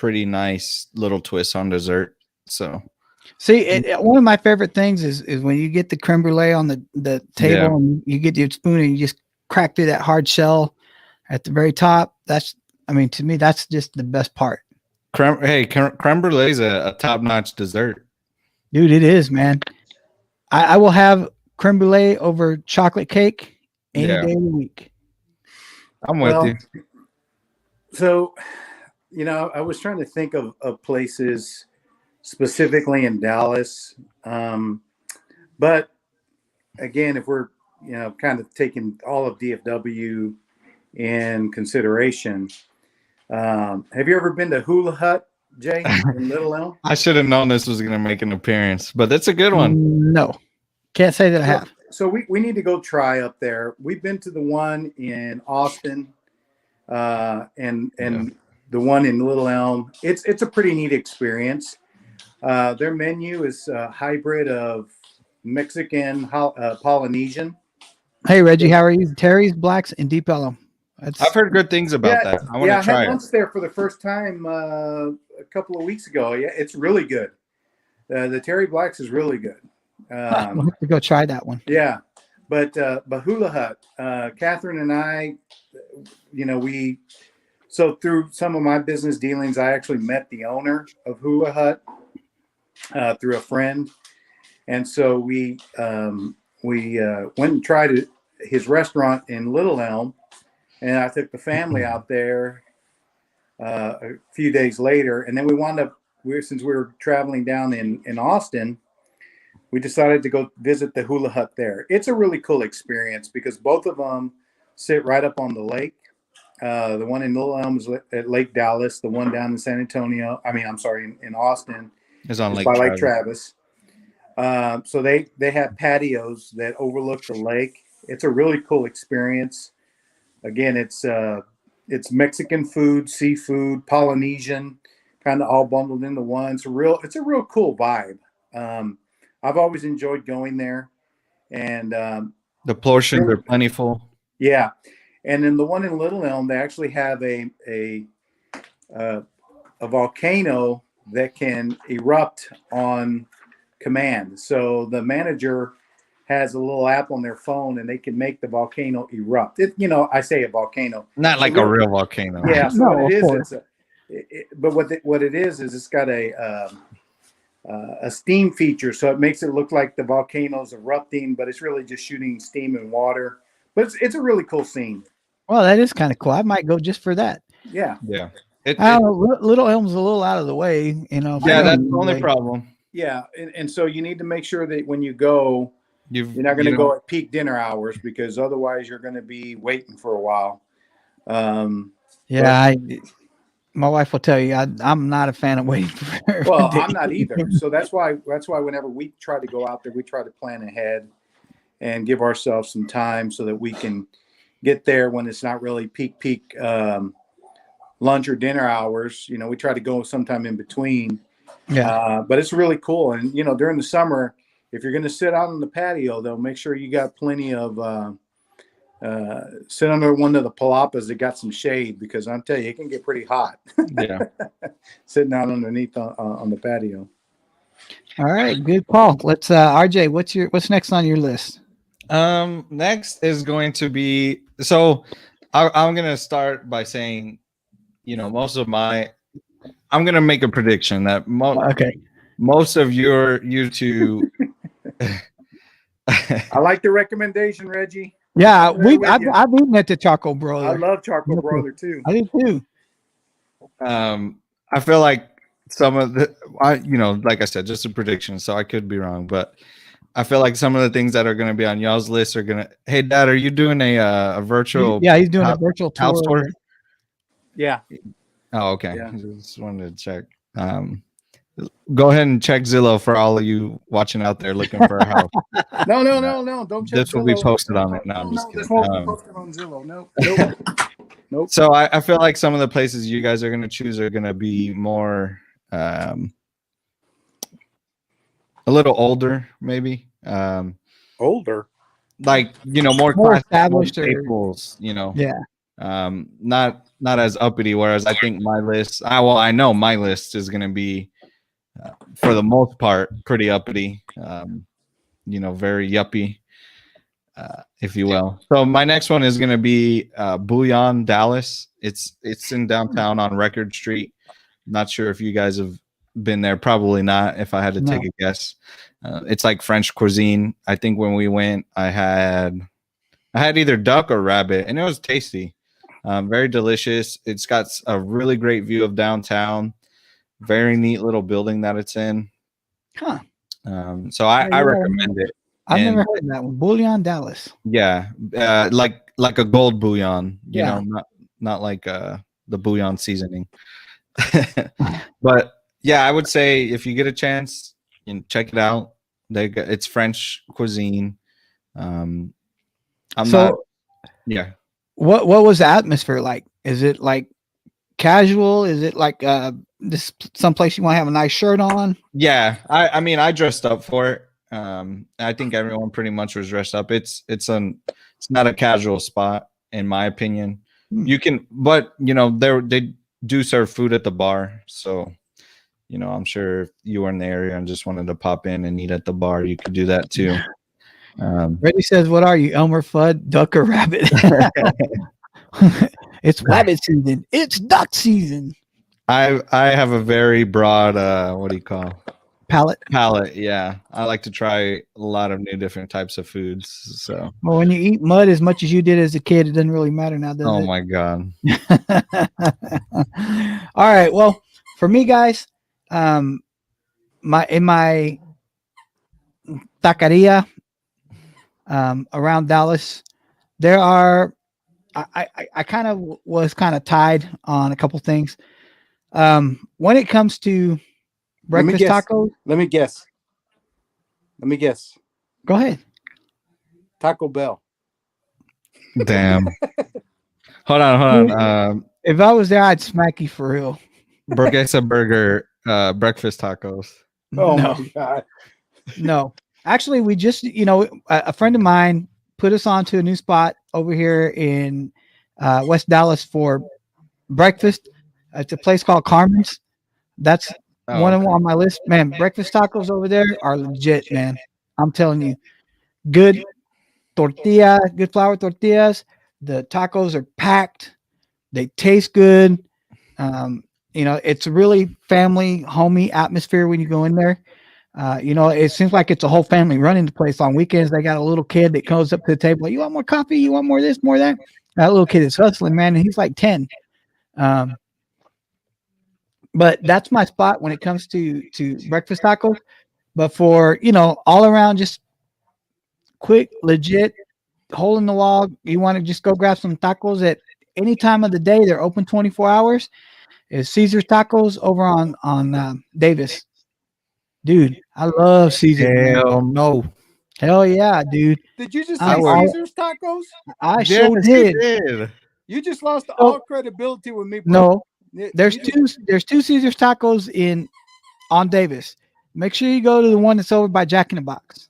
nice little twists on dessert. So, See, one of my favorite things is when you get the creme brulee on the table Yeah. and you get your spoon and you just crack through that hard shell at the very top. To me, that's just the best part. creme brulee is a top notch dessert. Dude, it is, man. I will have creme brulee over chocolate cake any Yeah. day of the week. I'm with you. So, I was trying to think of places specifically in Dallas. But again, if we're, kind of taking all of DFW in consideration, have you ever been to Hula Hut, Jay, in Little Elm? I should have known this was going to make an appearance, but that's a good one. No, can't say that I have. So we need to go try up there. We've been to the one in Austin, and the one in Little Elm. It's a pretty neat experience. Their menu is a hybrid of Mexican, Polynesian. Hey, Reggie, how are you? Terry's, Blacks, and Deep Ellum. I've heard good things about that. I want to try I had it. lunch there for the first time a couple of weeks ago. Yeah, it's really good. The Terry Blacks is really good. We'll have to go try that one. Yeah, but Hula Hut, Catherine and I, so through some of my business dealings, I actually met the owner of Hula Hut through a friend, and so we went and tried his restaurant in Little Elm, and I took the family out there a few days later, and then we wound up. Since we were traveling down in Austin, we decided to go visit the Hula Hut there. It's a really cool experience because both of them sit right up on the lake. The one in Little Elm is at Lake Dallas. The one down in San Antonio, in Austin, is on Lake Travis. So they have patios that overlook the lake. It's a really cool experience. Again, it's Mexican food, seafood, Polynesian, kind of all bundled into one. It's a real cool vibe. I've always enjoyed going there, and the portions are plentiful. Yeah, and then the one in Little Elm, they actually have a volcano that can erupt on command. So the manager has a little app on their phone, and they can make the volcano erupt. I say a volcano, not like a real volcano. Yeah. So No, what it of is, but what it is it's got a steam feature, so it makes it look like the volcano's erupting, but it's really just shooting steam and water. But it's a really cool scene. Well, that is kind of cool. I might go just for that. Yeah. Little Elm's a little out of the way, Yeah, that's the only problem. Yeah, and so you need to make sure that when you go, you're not going to go at peak dinner hours, because otherwise you're going to be waiting for a while. My wife will tell you I'm not a fan of waiting for. Well, I'm not either. So that's why whenever we try to go out there, we try to plan ahead and give ourselves some time so that we can get there when it's not really peak lunch or dinner hours. We try to go sometime in between. Yeah. But it's really cool. And, during the summer, if you're going to sit out on the patio, though, make sure you got plenty of sit under one of the palapas that got some shade, because I'm telling you, it can get pretty hot. Yeah. Sitting out underneath on the patio. All right. Good call. Let's, RJ, what's next on your list? Next is going to be, so I'm going to start by saying, I'm going to make a prediction that most of you two. I like the recommendation, Reggie. Yeah, I've eaten at the charcoal broiler. I love charcoal broiler too. I do too. I feel like some of like I said, just a prediction, so I could be wrong, but I feel like some of the things that are going to be on y'all's list are going to. Hey, Dad, are you doing a virtual? Yeah, he's doing a virtual house tour. Yeah. Oh, okay. Yeah. Just wanted to check. Go ahead and check Zillow for all of you watching out there looking for a house. No. Don't check this Zillow. will be posted on it. No, I'm just kidding. This won't be posted on Zillow. Nope. So I feel like some of the places you guys are going to choose are going to be more, a little older, maybe. Older. Like, more established, staples, Yeah. Not as uppity. Whereas I think my list, I know my list is going to be, for the most part, pretty uppity. Very yuppie, if you will. So my next one is going to be Bouillon, Dallas. It's in downtown on Record Street. Not sure if you guys have been there. Probably not. If I had to take No. a guess, it's like French cuisine. I think when we went, I had either duck or rabbit, and it was tasty. Very delicious. It's got a really great view of downtown. Very neat little building that it's in. Huh. So I Yeah, recommend it. I've never And heard of that one. Bouillon Dallas. yeah, like a gold bouillon, you Yeah. know, not like the bouillon seasoning. But yeah, I would say if you get a chance, you know, check it out. It's French cuisine. I'm not. So Yeah, what was the atmosphere like? Is it like casual? Is it like this someplace you want to have a nice shirt on? yeah. I mean, I dressed up for it. I think everyone pretty much was dressed up. It's not a casual spot in my opinion. Hmm. You can, but you know, they do serve food at the bar, so you know, I'm sure if you were in the area and just wanted to pop in and eat at the bar, you could do that too. Reddy says, "What are you, Elmer Fudd, duck or rabbit?" It's rabbit season. It's duck season. I have a very broad what do you call Palate. palate? Yeah, I like to try a lot of new different types of foods. So, Well, when you eat mud as much as you did as a kid, it doesn't really matter now, does oh it? my god, All right. Well, for me, guys, my taqueria around Dallas, there are I kind of was kind of tied on a couple things. When it comes to Let me breakfast guess. tacos, Let me guess. Let me guess. go ahead. Taco Bell. damn. Hold on. If I was there, I'd smack you for real. Burguesa Burger breakfast tacos. Oh No. my god. No, actually, we just, a friend of mine put us onto a new spot over here in West Dallas for breakfast. It's a place called Carmen's. That's one of them on my list. Man, breakfast tacos over there are legit, man. I'm telling you, good tortilla, good flour tortillas. The tacos are packed. They taste good. It's a really family, homey atmosphere when you go in there. It seems like it's a whole family running the place. On weekends, they got a little kid that comes up to the table. You want more coffee? You want more of this, more of that? That little kid is hustling, man, and he's like 10. But that's my spot when it comes to breakfast tacos. But for all around, just quick, legit, hole in the wall. You want to just go grab some tacos at any time of the day. They're open 24 hours. Is Caesar's Tacos over on Davis. Dude, I love Caesar. Hell no. Hell yeah, dude. Did you just I say would- Caesar's tacos? I Yes, sure you did. did. You just lost So- all credibility with me, bro. No, You- there's you just- two Caesar's Tacos on Davis. Make sure you go to the one that's over by Jack in the Box.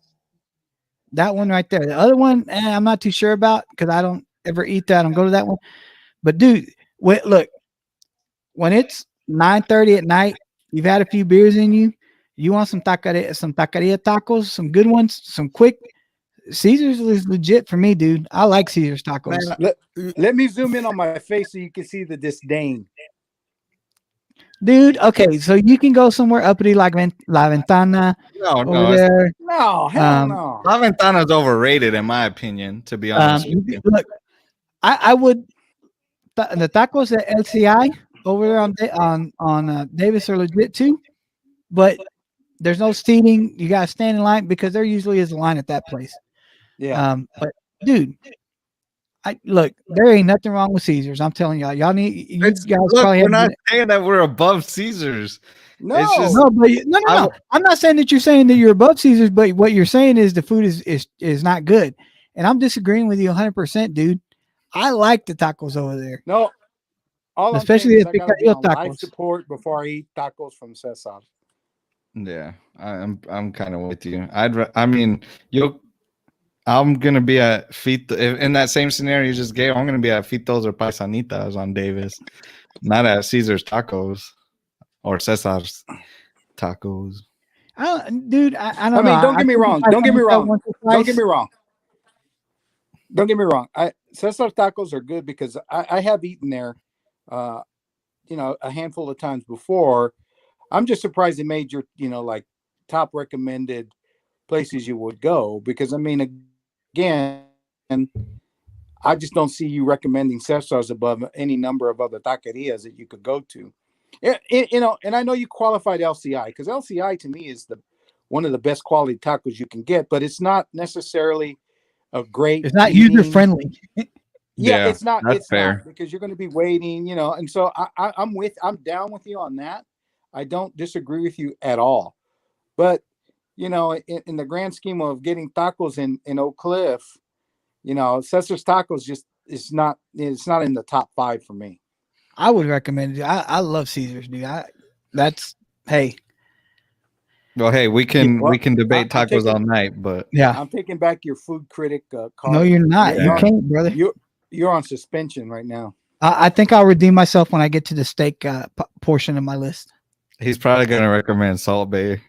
That one right there. The other one, I'm not too sure about because I don't ever eat that. I don't go to that one. But dude, look, when it's 9:30 at night, you've had a few beers in you. You want some taqueria tacos, some good ones, some quick. Caesar's is legit for me, dude. I like Caesar's tacos. Man, Let me zoom in on my face so you can see the disdain. Dude, okay, so you can go somewhere uppity like La Ventana no, over no. there. No, hell Um, no. La Ventana is overrated in my opinion. To be honest with you. Look, I would the tacos at LCI over there on Davis are legit too, but there's no seating. You gotta stand in line because there usually is a line at that place. Yeah. But dude, look, there ain't nothing wrong with Caesars. I'm telling y'all, you guys Look, probably we're have not saying that we're above Caesars. No. It's just no, but no. I'm not saying that you're saying that you're above Caesars, but what you're saying is the food is not good, and I'm disagreeing with you 100%, dude. I like the tacos over there. No. All Especially I'm saying is the I gotta be on picadillo life tacos. support before I eat tacos from Cesar. yeah, I'm kind of with you. I mean, I'm gonna be at in that same scenario you just gave. I'm gonna be at Fitos or Paisanitas on Davis, not at Caesar's Tacos or Cesar's Tacos. Dude, I don't know. I mean, don't get me wrong. Don't get me wrong. Don't get me wrong. Don't get me wrong. Cesar tacos are good because I have eaten there, a handful of times before. I'm just surprised they made your, like top recommended places you would go, because I mean, again, I just don't see you recommending Cesar's above any number of other taquerias that you could go to. And I know you qualified LCI, because LCI to me is the one of the best quality tacos you can get, but it's not necessarily a great It's not user eating. friendly. Yeah, Yeah, it's not. that's It's fair. not, because you're going to be waiting, and so I'm down with you on that. I don't disagree with you at all. But in the grand scheme of getting tacos in Oak Cliff, Cesar's Tacos just it's not in the top 5 for me. I would recommend it. I love Caesars, dude. That's hey, Well, hey, we can Well, debate I'm tacos taking all night, but yeah. I'm taking back your food critic No, card. you're not. You Damn. can't, brother. You're on suspension right now. I think I'll redeem myself when I get to the steak portion of my list. he's probably gonna recommend Salt Bay.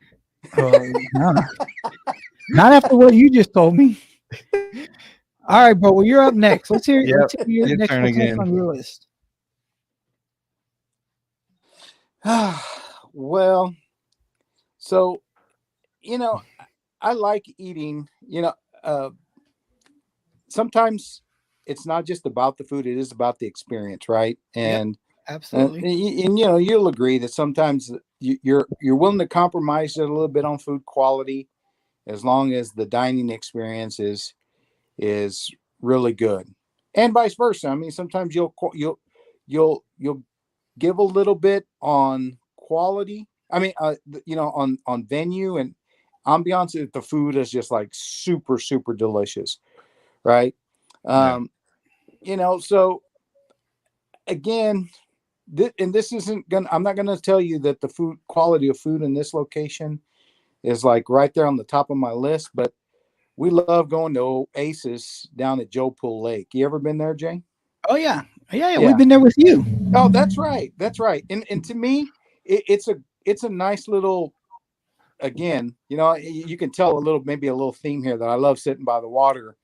No. Not after what you just told me. All right, bro. Well, you're up next. Let's hear your Your next turn what's next again. on your list. Well, so I like eating. Sometimes it's not just about the food; it is about the experience, right? And Absolutely. and you'll agree that sometimes you're willing to compromise a little bit on food quality, as long as the dining experience is really good, and vice versa. I mean, sometimes you'll give a little bit on quality. I mean, on venue and ambiance, if the food is just like super super delicious, right? Yeah. So again, and this isn't gonna. I'm not gonna tell you that the food quality of food in this location is like right there on the top of my list, but we love going to Oasis down at Joe Pool Lake. You ever been there, Jay? Oh yeah. Yeah. We've Yeah. been there with you. Oh, that's right. That's right. And to me, it's a nice little. Again, you can tell maybe a little theme here, that I love sitting by the water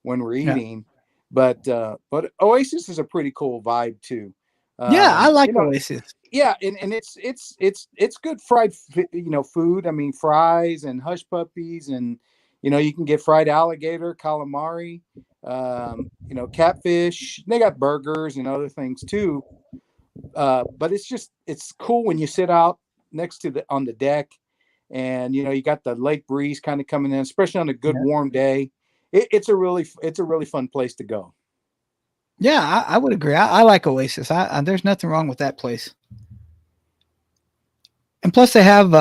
when we're Yeah. eating, but Oasis is a pretty cool vibe too. Yeah, I like You know, Oasis. yeah, and it's good fried food. I mean, fries and hush puppies, and you can get fried alligator, calamari, catfish. They got burgers and other things too. But it's cool when you sit out next to on the deck, and you got the lake breeze kind of coming in, especially on a good warm day. It's a really fun place to go. Yeah, I would agree. I like Oasis. There's nothing wrong with that place. And plus, they have.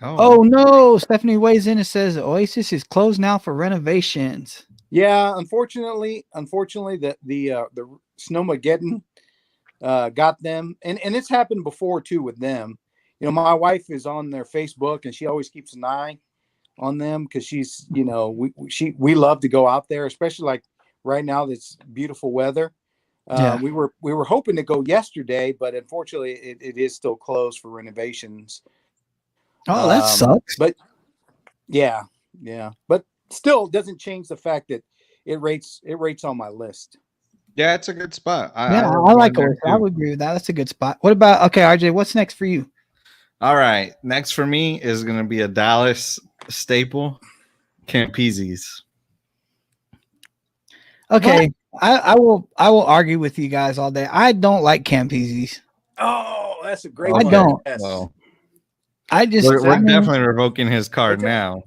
Oh no! Stephanie weighs in and says Oasis is closed now for renovations. Yeah, unfortunately, the Snowmageddon got them, and it's happened before too with them. My wife is on their Facebook, and she always keeps an eye on them, because she's we love to go out there, especially like right now that's beautiful weather. Yeah. We were hoping to go yesterday, but unfortunately it is still closed for renovations. Oh, that sucks. But yeah, but still doesn't change the fact that it rates on my list. Yeah, it's a good spot. I like Oasis. I would agree with that. That's a good spot. What about RJ? What's next for you? All right, next for me is going to be a Dallas staple, Campese's. Okay, I will argue with you guys all day. I don't like Campese's. Oh, that's a great I one. don't. Yes. Well, I just we're definitely revoking his card now.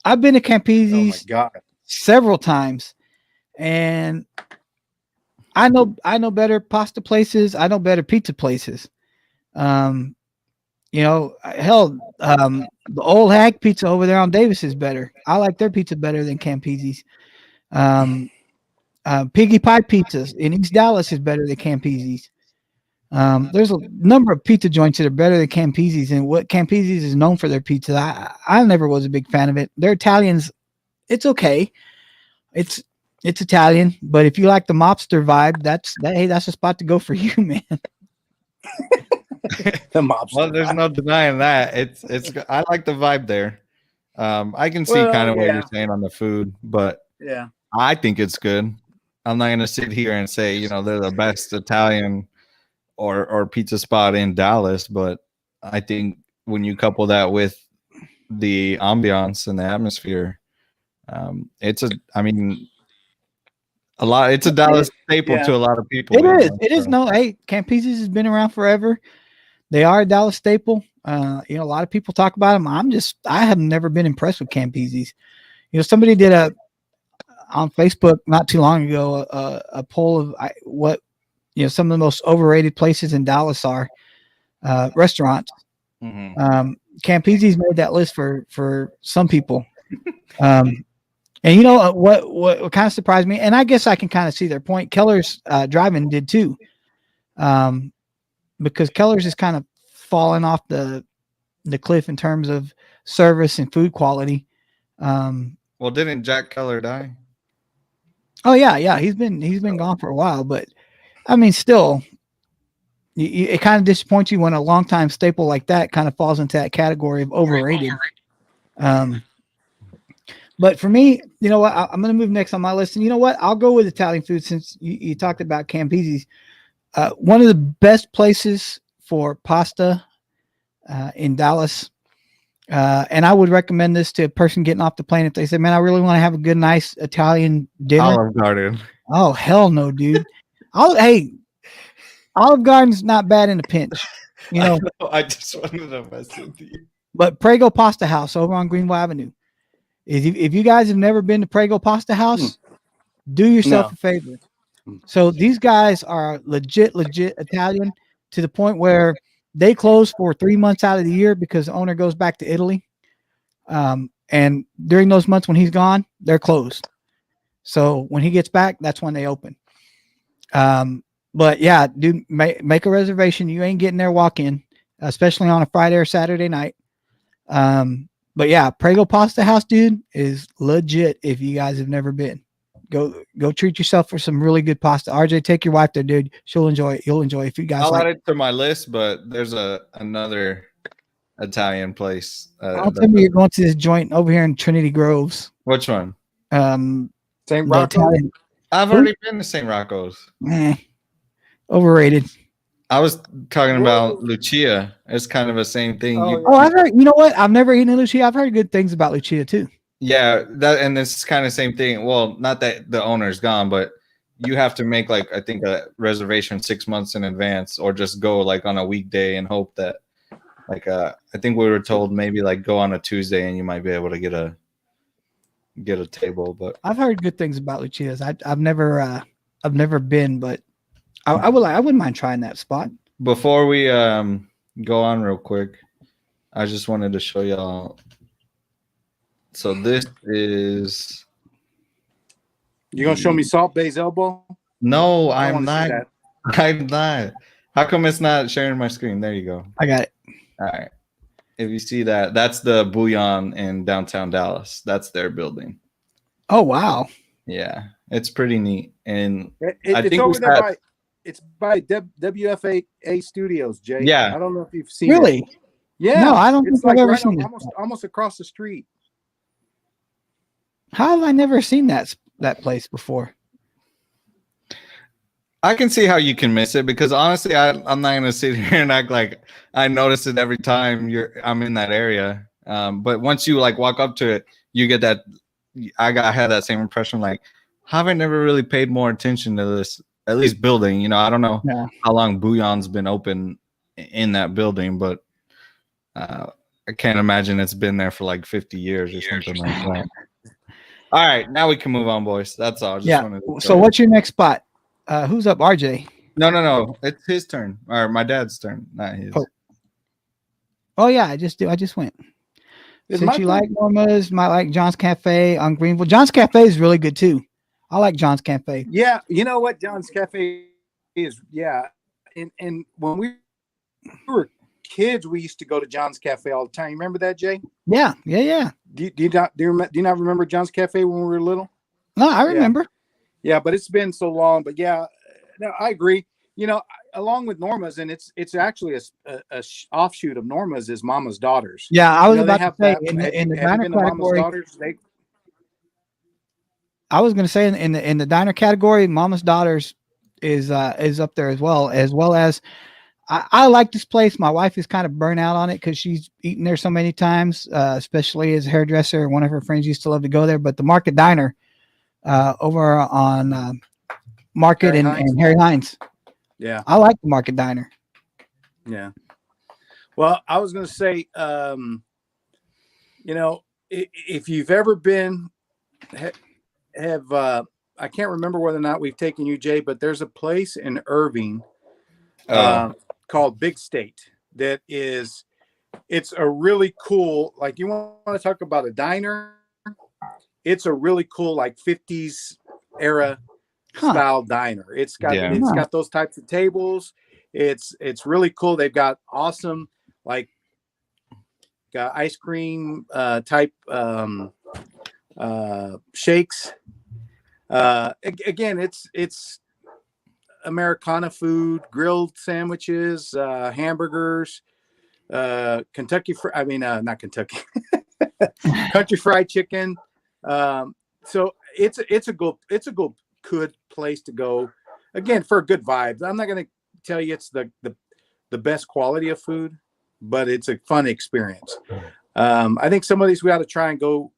I've been to Oh my Campese's God. several times, and I know better pasta places. I know better pizza places. Hell, the old hag pizza over there on Davis is better. I like their pizza better than Campese's. Piggy Pie Pizzas in East Dallas is better than Campese's. There's a number of pizza joints that are better than Campese's, and what Campese's is known for their pizza. I never was a big fan of it. Their Italians, it's okay. It's Italian, but if you like the mobster vibe, that's a spot to go for you, man. The mobster. Well, there's no denying that. It's. I like the vibe there. I can see kind of what you're saying on the food, but yeah, I think it's good. I'm not going to sit here and say, they're the best Italian or pizza spot in Dallas, but I think when you couple that with the ambiance and the atmosphere, it's a Dallas staple Yeah. to a lot of people. It is. No, hey, Campese's has been around forever. They are a Dallas staple. A lot of people talk about them. I have never been impressed with Campese's. Somebody did on Facebook not too long ago a poll of what some of the most overrated places in Dallas are restaurants. Mm-hmm. Campese's made that list for some people. And what kind of surprised me, and I guess I can kind of see their point. Keller's Drive-In did too, because Keller's is kind of fallen off the cliff in terms of service and food quality. Well, didn't Jack Keller die? Oh yeah, he's been gone for a while, but I mean, still, it kind of disappoints you when a longtime staple like that kind of falls into that category of overrated. But for me, you know what? I'm going to move next on my list. And you know what? I'll go with Italian food since you talked about Campese's. One of the best places for pasta in Dallas. And I would recommend this to a person getting off the plane if they say, man, I really want to have a good, nice Italian dinner. Olive Garden. Oh, hell no, dude. Olive Garden's not bad in a pinch. I just wanted to mess with you. But Prego Pasta House over on Greenville Avenue. If you guys have never been to Prego Pasta House, do yourself a favor. So these guys are legit Italian to the point where they close for 3 months out of the year because the owner goes back to Italy. And during those months when he's gone, they're closed. So when he gets back, that's when they open. But yeah, dude, make a reservation. You ain't getting there walk-in, especially on a Friday or Saturday night. But yeah, Prego Pasta House, dude, is legit. If you guys have never been, go treat yourself for some really good pasta. RJ, take your wife there, dude. She'll enjoy it. You'll enjoy it if you guys. I'll add it to my list, but there's another Italian place. I'll tell you, you're going to this joint over here in Trinity Groves. Which one? St. Rocco. I've already been to St. Rocco's. Overrated. I was talking about Lucia. It's kind of the same thing. I've heard. You know what? I've never eaten at Lucia. I've heard good things about Lucia too. Yeah, and this is kind of the same thing. Well, not that the owner's gone, but you have to make I think a reservation 6 months in advance, or just go on a weekday and hope that I think we were told maybe go on a Tuesday and you might be able to get a table. But I've heard good things about Lucia's. I've never been, but I wouldn't mind trying that spot. Before we go on real quick, I just wanted to show y'all. So this is. You gonna show me Salt Bay's elbow? No, I'm not. I'm not. How come it's not sharing my screen? There you go. I got it. All right. If you see that, that's the Bouillon in downtown Dallas. That's their building. Oh wow. Yeah, it's pretty neat. And it's over there it's by WFA Studios, Jay. Yeah. I don't know if you've seen really? it. Yeah. No, I don't think I've ever seen it. Almost across the street. How have I never seen that place before? I can see how you can miss it, because honestly, I'm not gonna sit here and act like I notice it every time I'm in that area. But once you walk up to it, you get that. I had that same impression. Have I never really paid more attention to this, at least building? I don't know how long Bouillon's been open in that building, but I can't imagine it's been there for 50 years or something like that. All right, now we can move on, boys. That's all. So what's your next spot? Who's up, RJ? No. It's his turn, or my dad's turn, not his. Oh yeah, I just went. Since you like Norma's, might like John's Cafe on Greenville. John's Cafe is really good too. I like John's Cafe. Yeah, you know what John's Cafe is? Yeah, and when we were kids, we used to go to John's Cafe all the time. You remember that, Jay? Yeah. Do you not remember John's Cafe when we were little? No, I remember. Yeah, but it's been so long. But yeah, no, I agree. Along with Norma's, and it's actually a offshoot of Norma's, is Mama's Daughters. Yeah, I was about to say in the diner category. I was going to say in the diner category, Mama's Daughters is up there as well as I like this place. My wife is kind of burnt out on it because she's eaten there so many times, especially as a hairdresser. One of her friends used to love to go there. But the Market Diner over on Market and Harry Hines. Yeah. I like the Market Diner. Yeah. Well, I was going to say, if you've ever been, I can't remember whether or not we've taken you, Jay, but there's a place in Irving called Big State it's a really cool, like, you want to talk about a diner, it's a really cool, like, 50s era style diner. It's got those types of tables. It's really cool. They've got awesome, like, ice cream type shakes. Again, it's Americana food, grilled sandwiches, hamburgers, not Kentucky, country fried chicken. So it's a good place to go. Again, for a good vibe. I'm not going to tell you it's the best quality of food, but it's a fun experience. I think some of these we ought to try and go.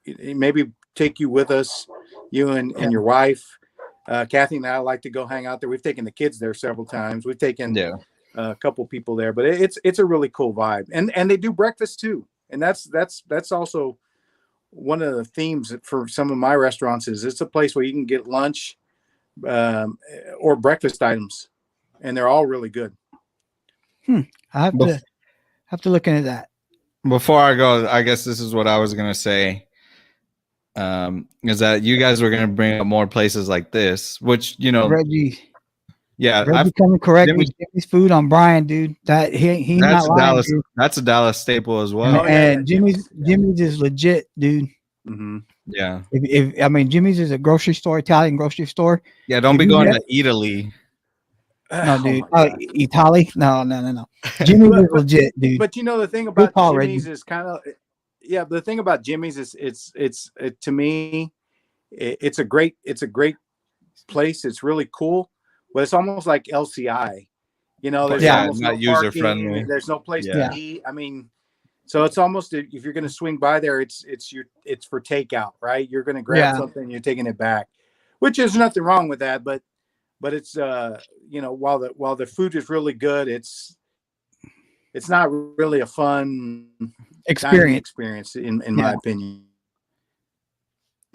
Maybe take you with us, you and your wife. Kathy and I like to go hang out there. We've taken the kids there several times. We've taken a couple people there, but it's a really cool vibe. And they do breakfast too. And that's also one of the themes for some of my restaurants is it's a place where you can get lunch or breakfast items, and they're all really good. I have to look into that. Before I go, I guess this is what I was gonna say. Is that you guys were gonna bring up more places like this, which Reggie. Yeah, Reggie coming correct with Jimmy's food on Brian, dude. That he that's not lying, Dallas. dude. That's a Dallas staple as well. And Jimmy's is legit, dude. Mm-hmm. Yeah. If Jimmy's is a grocery store, Italian grocery store. Yeah, don't be going to Italy. No, dude. Italy? No. Jimmy's is legit, dude. But the thing about Jimmy's is kind of, the thing about Jimmy's is it's to me, it's a great place. It's really cool, but it's almost like LCI. There's almost not user friendly. There's no place to eat. So it's almost, if you're going to swing by there, it's for takeout, right? You're going to grab something, you're taking it back, which is nothing wrong with that. But it's while the food is really good, it's not really a fun experience in my opinion.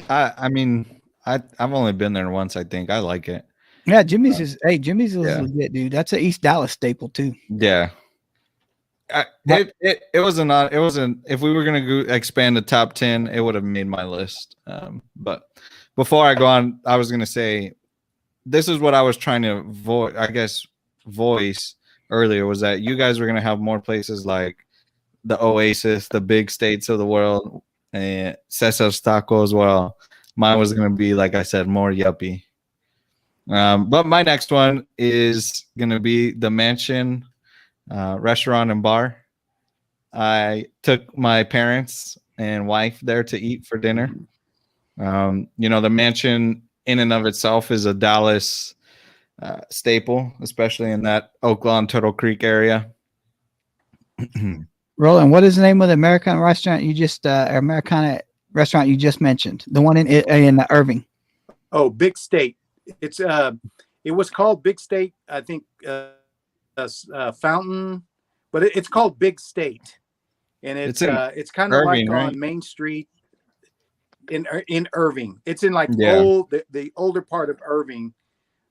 I've only been there once. I think I like it. Yeah, Jimmy's is legit, dude. That's an East Dallas staple too. Yeah. It wasn't. If we were gonna go expand the top 10, it would have made my list. But before I go on, I was gonna say this is what I was trying to voice earlier, was that you guys were gonna have more places like the Oasis, the big states of the world, and Cesar's Taco as well. Mine was gonna be, like I said, more yuppie. But my next one is gonna be the Mansion restaurant and bar. I took my parents and wife there to eat for dinner. The Mansion in and of itself is a Dallas staple, especially in that Oak Lawn, Turtle Creek area. Roland, what is the name of the Americana restaurant you just mentioned? The one in Irving. Oh, Big State. It was called Big State, I think. Fountain, but it's called Big State, and it's kind of like on Main Street in Irving. It's in like the older part of Irving,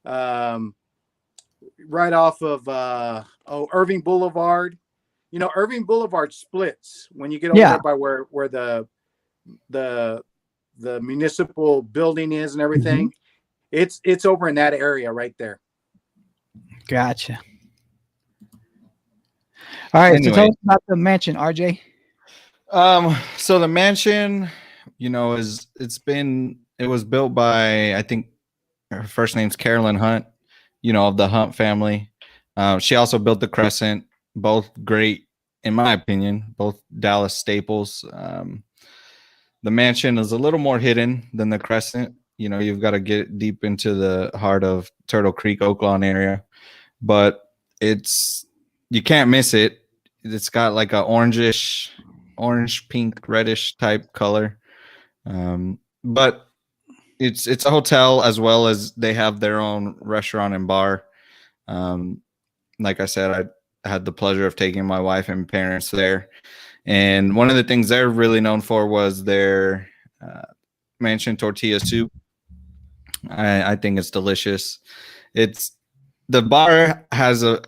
right off of Irving Boulevard. Irving Boulevard splits when you get over there by where the municipal building is and everything. Mm-hmm. It's over in that area right there. Gotcha. All right, so tell us about the Mansion, RJ. So the Mansion, it was built by, I think her first name's Carolyn Hunt, of the Hunt family. She also built the Crescent, both great, in my opinion, both Dallas staples. The Mansion is a little more hidden than the Crescent. you've got to get deep into the heart of Turtle Creek, Oaklawn area, but it's you can't miss it. It's got like a orange, pink, reddish type color. But it's a hotel as well as they have their own restaurant and bar. Um, like I said, I had the pleasure of taking my wife and parents there, and one of the things they're really known for was their mansion tortilla soup. I think it's delicious. It's the bar has a.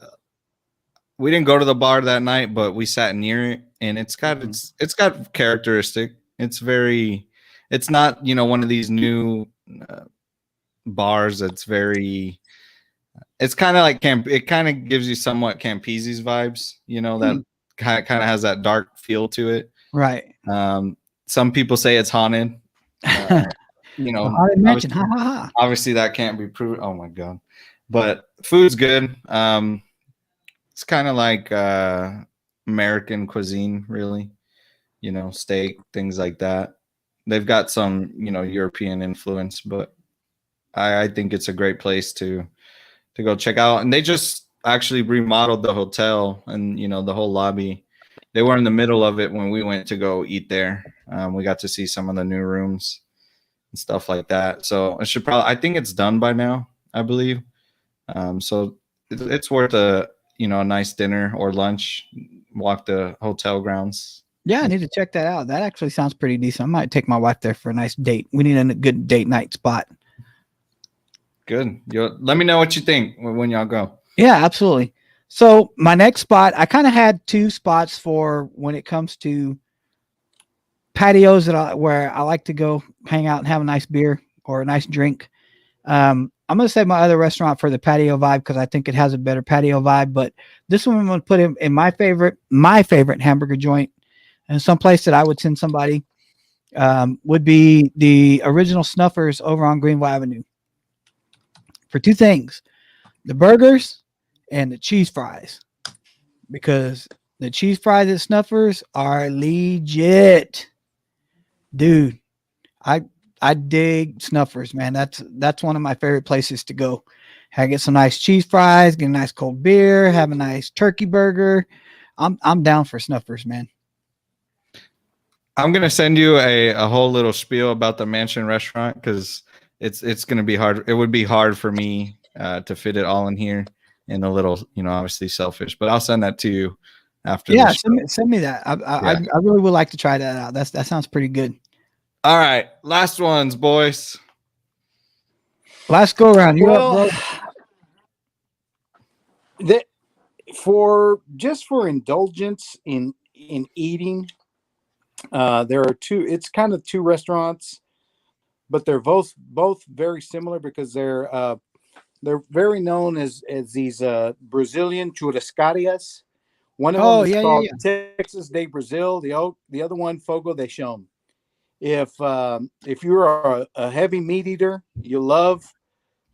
We didn't go to the bar that night, but we sat near it, and it's got characteristic. It's very. It's not one of these new uh, bars that's very. It's kind of like camp. It kind of gives you somewhat Campese's vibes. That Hmm. kind of has that dark feel to it. Right. Um, some people say it's haunted. Uh, A haunted mansion. Ha obviously, ha ha. obviously that can't be proven. Oh my god! But food's good. It's kind of like American cuisine, really. Steak, things like that. They've got some, European influence, but I think it's a great place to go check out. And they just actually remodeled the hotel and the whole lobby. They were in the middle of it when we went to go eat there. We got to see some of the new rooms and stuff like that. So I think it's done by now, I believe. So it's worth a nice dinner or lunch. Walk the hotel grounds. Yeah, I need to check that out. That actually sounds pretty decent. I might take my wife there for a nice date. We need a good date night spot. Good. Let me know what you think when y'all go. Yeah, absolutely. So my next spot, I kind of had two spots for when it comes to patios where I like to go hang out and have a nice beer or a nice drink. I'm going to say my other restaurant for the patio vibe because I think it has a better patio vibe. But this one I'm going to put in my favorite hamburger joint, and some place that I would send somebody would be the original Snuffers over on Greenville Avenue. For two things, the burgers and the cheese fries, because the cheese fries at Snuffers are legit, dude. I dig Snuffers, man. That's one of my favorite places to go. I get some nice cheese fries, get a nice cold beer, have a nice turkey burger. I'm down for Snuffers, man. I'm gonna send you a whole little spiel about the mansion restaurant because it's gonna be hard. It would be hard for me to fit it all in here and a little, obviously selfish. But I'll send that to you after Yeah, this. send me that. Yeah. I really would like to try that out. That sounds pretty good. All right, last ones, boys. Last go around. You up, bro? That for indulgence in eating, there are two. It's kind of two restaurants, but they're both very similar because they're very known as these Brazilian churrascarias. One of them Oh is yeah, called yeah. Texas de Brazil. The other one, Fogo de Chão. If you're a heavy meat eater, you love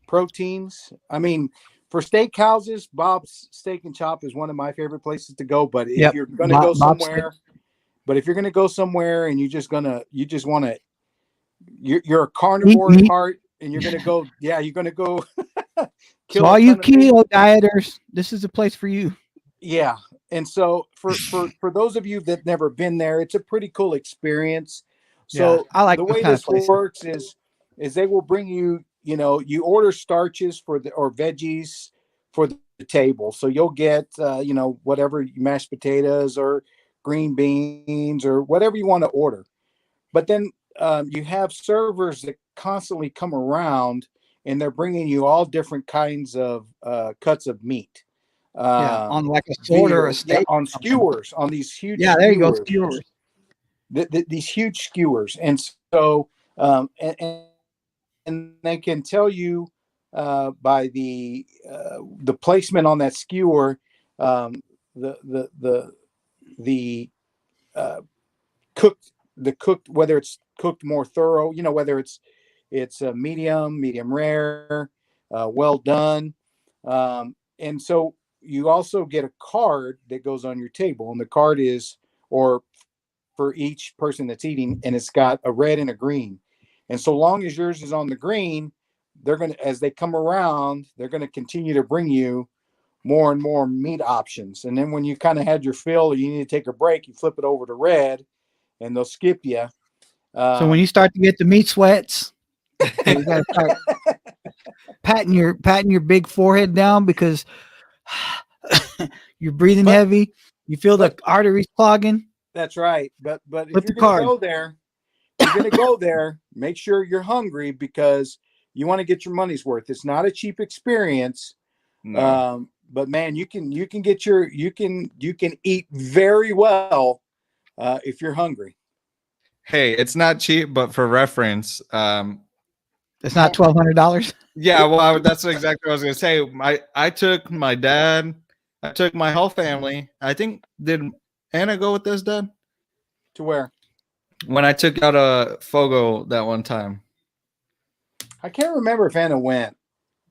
proteins. I mean, for steakhouses, Bob's Steak and Chop is one of my favorite places to go. But if Yep. you're going to go Bob somewhere, and you just want to, you're a Eat carnivore at meat. heart, and you're going to go, yeah, you're going to go So kill a all you ton of meat. keto dieters, this is a place for you. Yeah. And so for those of you that never been there, it's a pretty cool experience. Yeah, So I like the those way kind of this places. works is they will bring you, you order starches or veggies for the table. So you'll get, whatever mashed potatoes or green beans or whatever you want to order. But then you have servers that constantly come around and they're bringing you all different kinds of cuts of meat. Yeah, on like a sword or a Veal, yeah, steak on or something. skewers, on these huge Yeah, there you go. skewers, Skewers. these huge skewers, and so and they can tell you by the placement on that skewer, the the uh, cooked, whether it's cooked more thorough, whether it's a medium rare, well done, and so you also get a card that goes on your table, and the card is or for each person that's eating, and it's got a red and a green. And so long as yours is on the green, they're going to, as they come around, they're going to continue to bring you more and more meat options. And then when you kind of had your fill or you need to take a break, you flip it over to red and they'll skip you. So when you start to get the meat sweats, you got to start patting your big forehead down because you're breathing heavy. You feel the arteries clogging. That's right. But if Flip you're the going to card. go there, you're going to go there, make sure you're hungry because you want to get your money's worth. It's not a cheap experience. No. But man, you can eat very well if you're hungry. Hey, it's not cheap, but for reference, It's not $1,200. yeah, well, that's exactly what I was gonna say. I took my dad, I took my whole family. I think did Anna go with us, Dad? To where? When I took out a Fogo that one time. I can't remember if Anna went.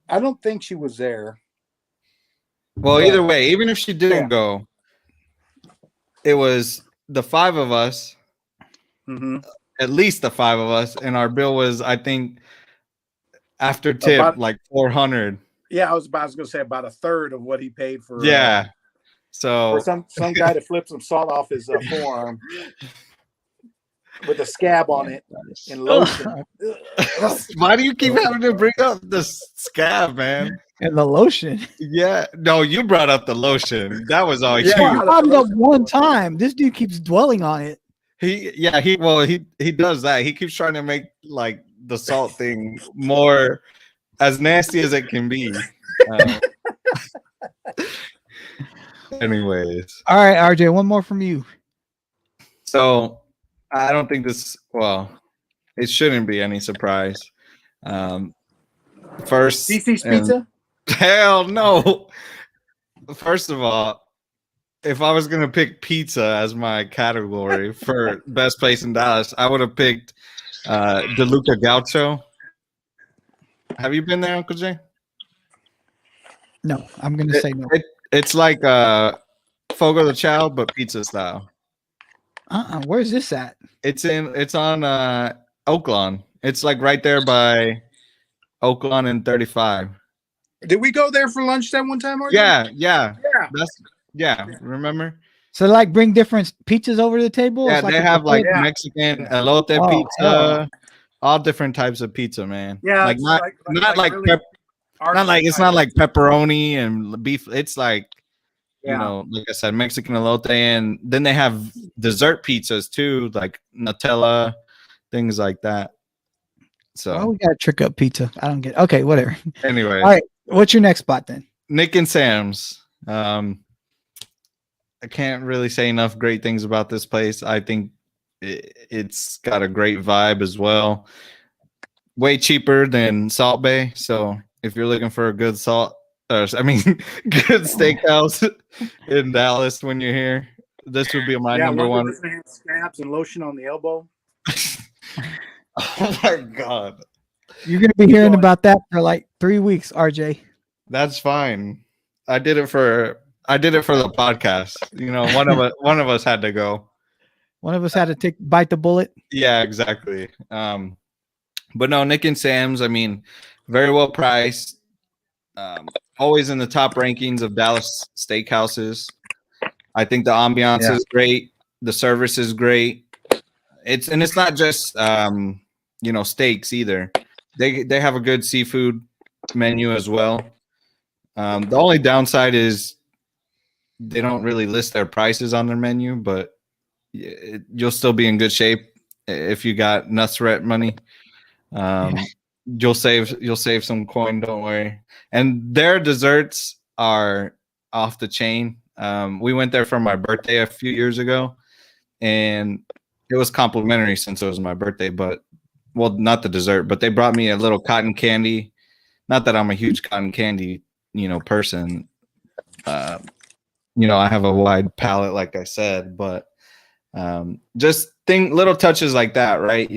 I don't think she was there. Well, either way, even if she didn't go, it was the five of us, at least the five of us, and our bill was, I think, after tip, like 400. Yeah, I was going to say about a third of what he paid for. Yeah. So for some guy to flip some salt off his forearm with a scab on it and lotion. Why do you keep having to bring up the scab, man? And the lotion. Yeah. No, you brought up the lotion. That was all you. I brought it up one time. This dude keeps dwelling on it. He does that. He keeps trying to make like the salt thing more as nasty as it can be. Anyways. All right, RJ, one more from you. So I don't think it shouldn't be any surprise. First, CC's Pizza? Hell no. First of all, if I was gonna pick pizza as my category for best place in Dallas, I would have picked DeLuca Gaucho. Have you been there, Uncle Jay? No, I'm gonna say no. It's like Fogo de Chao, but pizza style. Where's this at? It's on Oaklawn. It's like right there by Oaklawn and 35. Did we go there for lunch that one time? Yeah. Remember? So like bring different pizzas over to the table? Yeah, like they have like Mexican elote pizza, all different types of pizza, man. Yeah, like not like it's not like pepperoni and beef. It's like you know, like I said, Mexican elote, and then they have dessert pizzas too, like Nutella, things like that. So we got a trick up pizza. I don't get. Okay, whatever. Anyway, all right. What's your next spot then? Nick and Sam's. I can't really say enough great things about this place. I think it's got a great vibe as well. Way cheaper than Salt Bay. So if you're looking for a good good steakhouse in Dallas when you're here, this would be my number one. Scabs and lotion on the elbow. Oh my God. You're going to be hearing about that for like 3 weeks, RJ. That's fine. I did it for the podcast. You know, one of us had to go. One of us had to bite the bullet. Yeah, exactly. But no, Nick and Sam's, I mean, very well priced. Always in the top rankings of Dallas steakhouses. I think the ambiance is great. The service is great. It's not just steaks either. They have a good seafood menu as well. The only downside is they don't really list their prices on their menu, but you'll still be in good shape if you got Nusret money. You'll save some coin, don't worry. And their desserts are off the chain. We went there for my birthday a few years ago, and it was complimentary since it was my birthday, but not the dessert, but they brought me a little cotton candy. Not that I'm a huge cotton candy, person. I have a wide palate, like I said, but just little touches like that, right?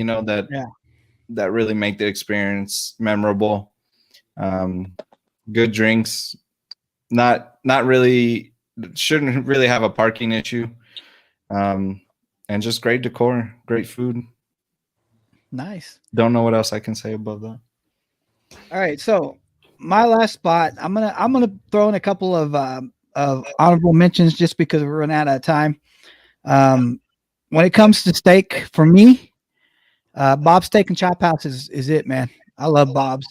That really make the experience memorable. Good drinks, not really, shouldn't really have a parking issue. And just great decor, great food. Nice. Don't know what else I can say above that. All right, so my last spot, I'm gonna throw in a couple of honorable mentions just because we're running out of time. When it comes to steak, for me, Bob's Steak and Chop House is it, man. I love Bob's.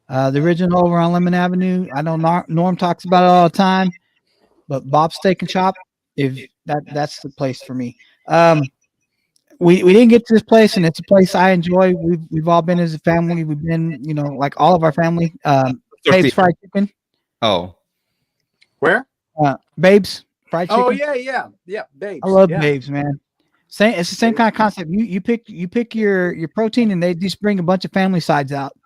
The original over on Lemon Avenue. I know Norm talks about it all the time, but Bob's Steak and Chop, if that's the place for me. We didn't get to this place, and it's a place I enjoy. We've all been as a family. We've been, like all of our family. Babe's Fried Chicken. Oh, Where? Babe's Fried Chicken. Oh yeah, babes. I love yeah. Babe's, man. It's the same kind of concept. You pick your protein, and they just bring a bunch of family sides out,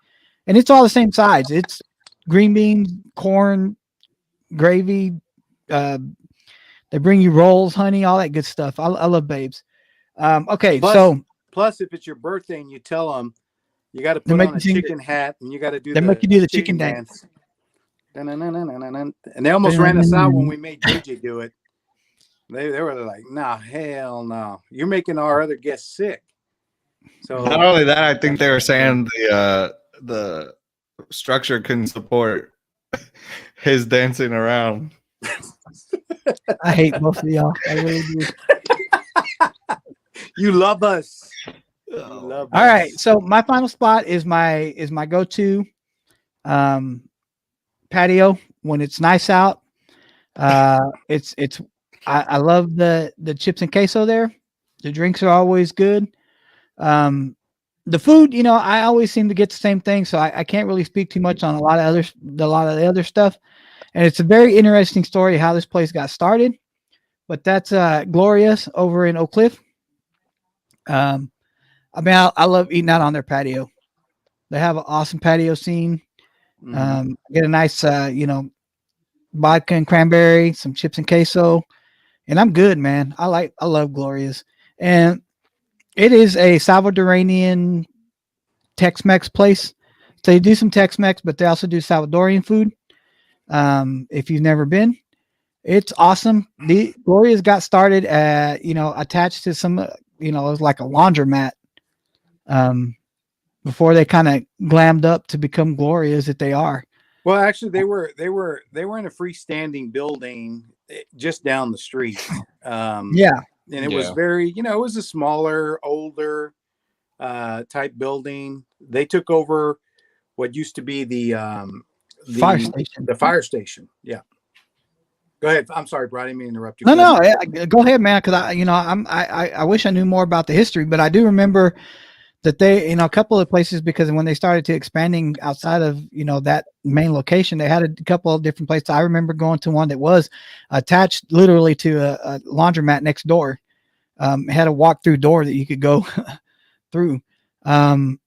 and it's all the same sides. It's green beans, corn, gravy. They bring you rolls, honey, all that good stuff. I love Babes. Okay, Plus, if it's your birthday and you tell them you got to They put make on a you sing chicken hat and you got to do they make you do the chicken dance. And they almost ran us out when we made JJ do it. They were like, "Nah, hell no! You're making our other guests sick." So not only that, I think they were saying the structure couldn't support his dancing around. I hate both of y'all. I really do. you love us. You Oh. love All us. right, so my final spot is my go-to patio when it's nice out. I love the chips and queso there. The drinks are always good. The food, I always seem to get the same thing, so I can't really speak too much on a lot of the other stuff. And it's a very interesting story how this place got started. But that's Gloria's over in Oak Cliff. I love eating out on their patio. They have an awesome patio scene. Get a nice, vodka and cranberry, some chips and queso, and I'm good, man. I love Gloria's, and it is a Salvadorian Tex-Mex place. So they do some Tex-Mex, but they also do Salvadorian food. If you've never been, it's awesome. The Gloria's got started attached to some, it was like a laundromat. Before they kind of glammed up to become Gloria's that they are. Well, actually, they were in a freestanding building just down the street. Yeah, and it was very, it was a smaller, older type building. They took over what used to be the fire station. The fire station. Yeah. Go ahead. I'm sorry, Brian. I didn't mean to interrupt you. No, go ahead, man. Because I wish I knew more about the history, but I do remember that they, a couple of places, because when they started to expanding outside of, that main location, they had a couple of different places. I remember going to one that was attached literally to a laundromat next door. It had a walk-through door that you could go through. Hey,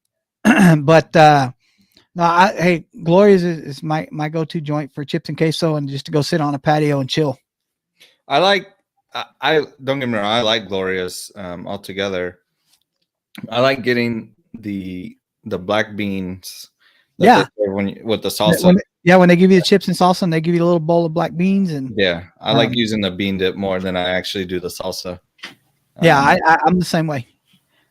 Gloria's is my go-to joint for chips and queso and just to go sit on a patio and chill. I don't get me wrong, I like Gloria's altogether. I like getting the black beans. Yeah, with the salsa. When they give you the chips and salsa, and they give you a little bowl of black beans, and I like using the bean dip more than I actually do the salsa. I'm the same way.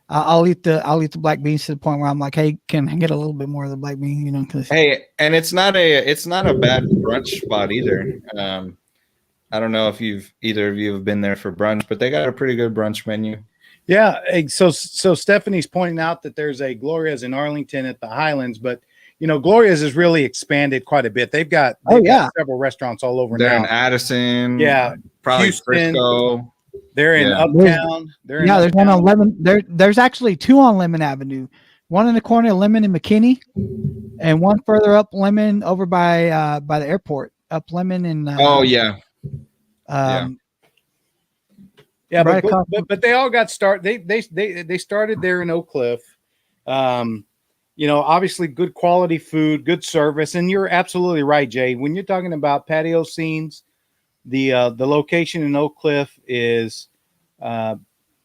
I'll eat the black beans to the point where I'm like, hey, can I get a little bit more of the black bean? Hey, and it's not a bad brunch spot either. I don't know if either of you have been there for brunch, but they got a pretty good brunch menu. Yeah, so Stephanie's pointing out that there's a Gloria's in Arlington at the Highlands, but Gloria's has really expanded quite a bit. They've got several restaurants all over They're now. in Addison, probably Houston, Frisco. They're in Uptown. There's one on Lemon. There's actually two on Lemon Avenue. One in the corner of Lemon and McKinney, and one further up Lemon over by the airport. Up Lemon and but they all got started. They started there in Oak Cliff. Obviously good quality food, good service, and you're absolutely right, Jay. When you're talking about patio scenes, the location in Oak Cliff is, I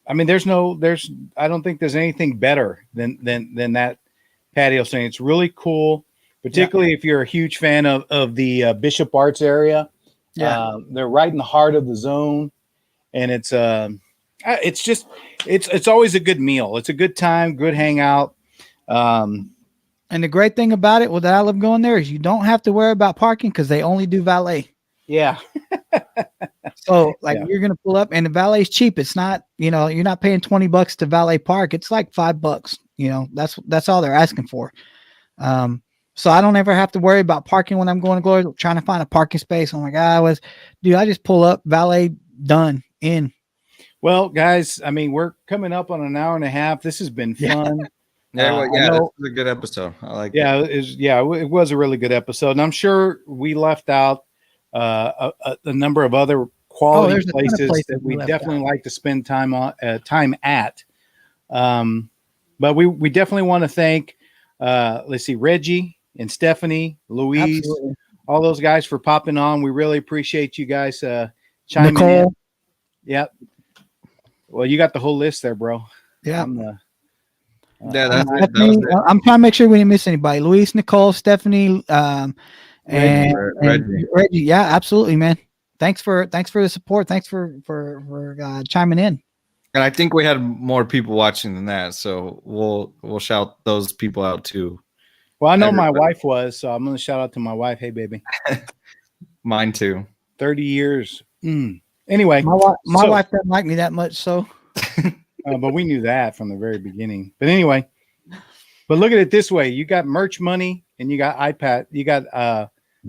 don't think there's anything better than that patio scene. It's really cool, particularly if you're a huge fan of the Bishop Arts area. They're right in the heart of the zone. And it's It's always a good meal. It's a good time, good hangout. And the great thing about it, that I love going there, is you don't have to worry about parking because they only do valet. Yeah. So like Yeah. you're gonna pull up, and the valet is cheap. It's not, you're not paying $20 to valet park. It's like $5. That's all they're asking for. So I don't ever have to worry about parking when I'm going to Glory, trying to find a parking space. Oh my God, I just pull up, valet, done, in. Well, guys, I mean, we're coming up on an hour and a half. This has been fun. This is a good episode. I like it. It was a really good episode. And I'm sure we left out a number of other quality places that we definitely like to spend time at. But we definitely want to thank, let's see, Reggie and Stephanie, Louise, absolutely, all those guys for popping on. We really appreciate you guys chiming Nicole in. Yep. Well, you got the whole list there, bro. Yeah. I'm trying to make sure we didn't miss anybody. Louise, Nicole, Stephanie, and Reggie. Yeah, absolutely, man. Thanks for the support. Thanks for chiming in. And I think we had more people watching than that, so we'll shout those people out too. Well, I know my wife was, so I'm going to shout out to my wife. Hey, baby. Mine too. 30 years. Anyway, my wife doesn't like me that much, so. But we knew that from the very beginning. But anyway, look at it this way: you got merch money, and you got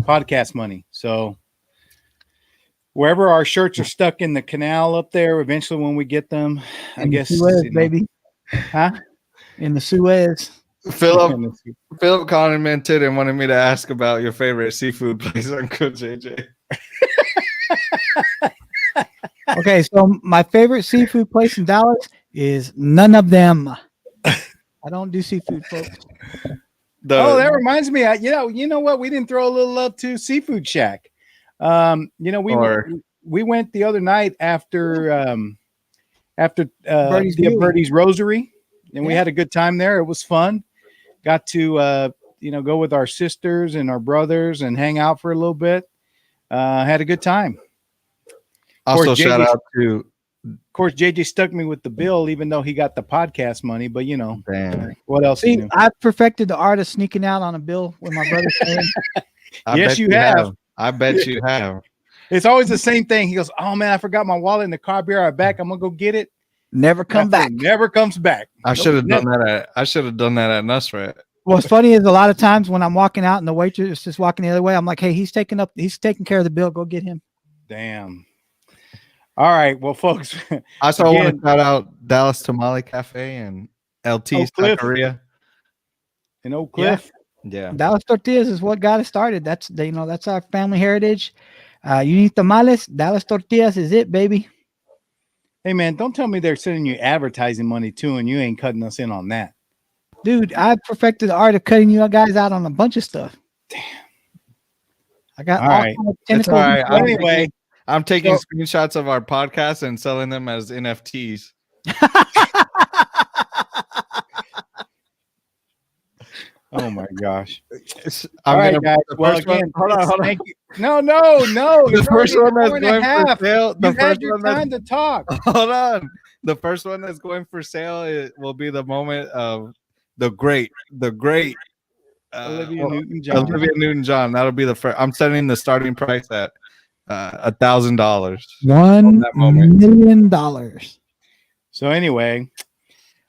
podcast money. So wherever our shirts are stuck in the canal up there, eventually when we get them, I guess, Suez, baby, huh? In the Suez. Philip commented and wanted me to ask about your favorite seafood place, Uncle JJ. Okay, so my favorite seafood place in Dallas is none of them. I don't do seafood, folks. That reminds me. You know what? We didn't throw a little love to Seafood Shack. We went the other night after Birdie's Rosary, and we had a good time there. It was fun. Got to go with our sisters and our brothers and hang out for a little bit. Had a good time. Also, shout out to. Of course, JJ stuck me with the bill, even though he got the podcast money. But what else? See, I perfected the art of sneaking out on a bill with my brother. Yes, you have. I bet you have. It's always the same thing. He goes, "Oh man, I forgot my wallet in the car. Be right back. I'm gonna go get it." Never comes back. Never comes back. I should have done that. I should have done that at Nusrat. What's funny is a lot of times when I'm walking out and the waitress is just walking the other way, I'm like, "Hey, he's taking care of the bill. Go get him." Damn. All right. Well, folks. I also want to shout out Dallas Tamale Cafe and LT Taqueria in Oak Cliff. Yeah. Dallas tortillas is what got us started. That's our family heritage. You need tamales, Dallas tortillas is it, baby. Hey man, don't tell me they're sending you advertising money too, and you ain't cutting us in on that. Dude, I perfected the art of cutting you guys out on a bunch of stuff. Damn. I got all right. Tentacles. All right. Anyway. I'm taking screenshots of our podcast and selling them as NFTs. Oh my gosh! All right, guys. Well, again, hold on. Thank you. No. The first one that's going for sale. You had your time to talk. Hold on. The first one that's going for sale will be the moment of the great Olivia Newton-John. That'll be the first. I'm setting the starting price at $1,000. $1 million. So anyway,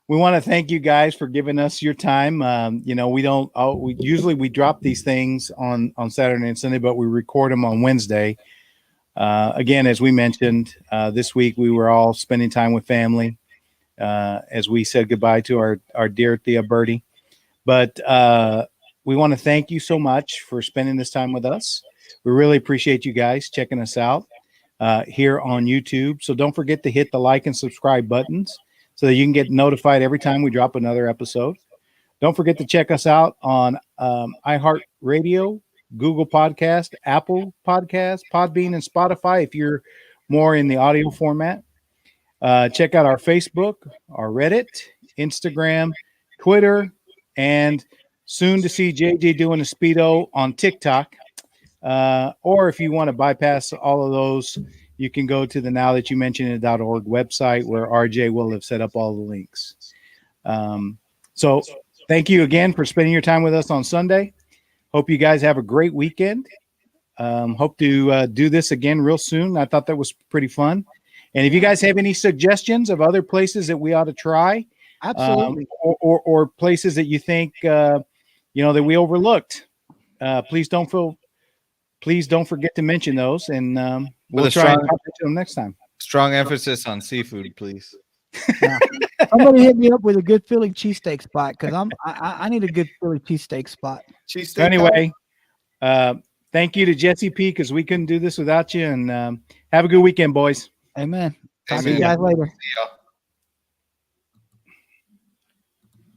we want to thank you guys for giving us your time. We usually drop these things on Saturday and Sunday, but we record them on Wednesday. Again, as we mentioned, this week we were all spending time with family as we said goodbye to our dear Tia Birdie. But we want to thank you so much for spending this time with us. We really appreciate you guys checking us out here on YouTube. So don't forget to hit the like and subscribe buttons so that you can get notified every time we drop another episode. Don't forget to check us out on iHeartRadio, Google Podcast, Apple Podcast, Podbean, and Spotify if you're more in the audio format. Check out our Facebook, our Reddit, Instagram, Twitter, and soon to see JJ doing a Speedo on TikTok. Or if you want to bypass all of those, you can go to the now that you mentioned it.org website where RJ will have set up all the links. So thank you again for spending your time with us on Sunday. Hope you guys have a great weekend. Hope to do this again real soon. I thought that was pretty fun. And if you guys have any suggestions of other places that we ought to try, Absolutely. or places that you think that we overlooked, please don't forget to mention those, and we'll try and talk to them next time. Strong emphasis on seafood, please. Somebody hit me up with a good Philly cheesesteak spot because I need a good Philly cheesesteak spot. So anyway, thank you to Jesse P, because we couldn't do this without you, and have a good weekend, boys. Amen. Talk to you guys later. See y'all.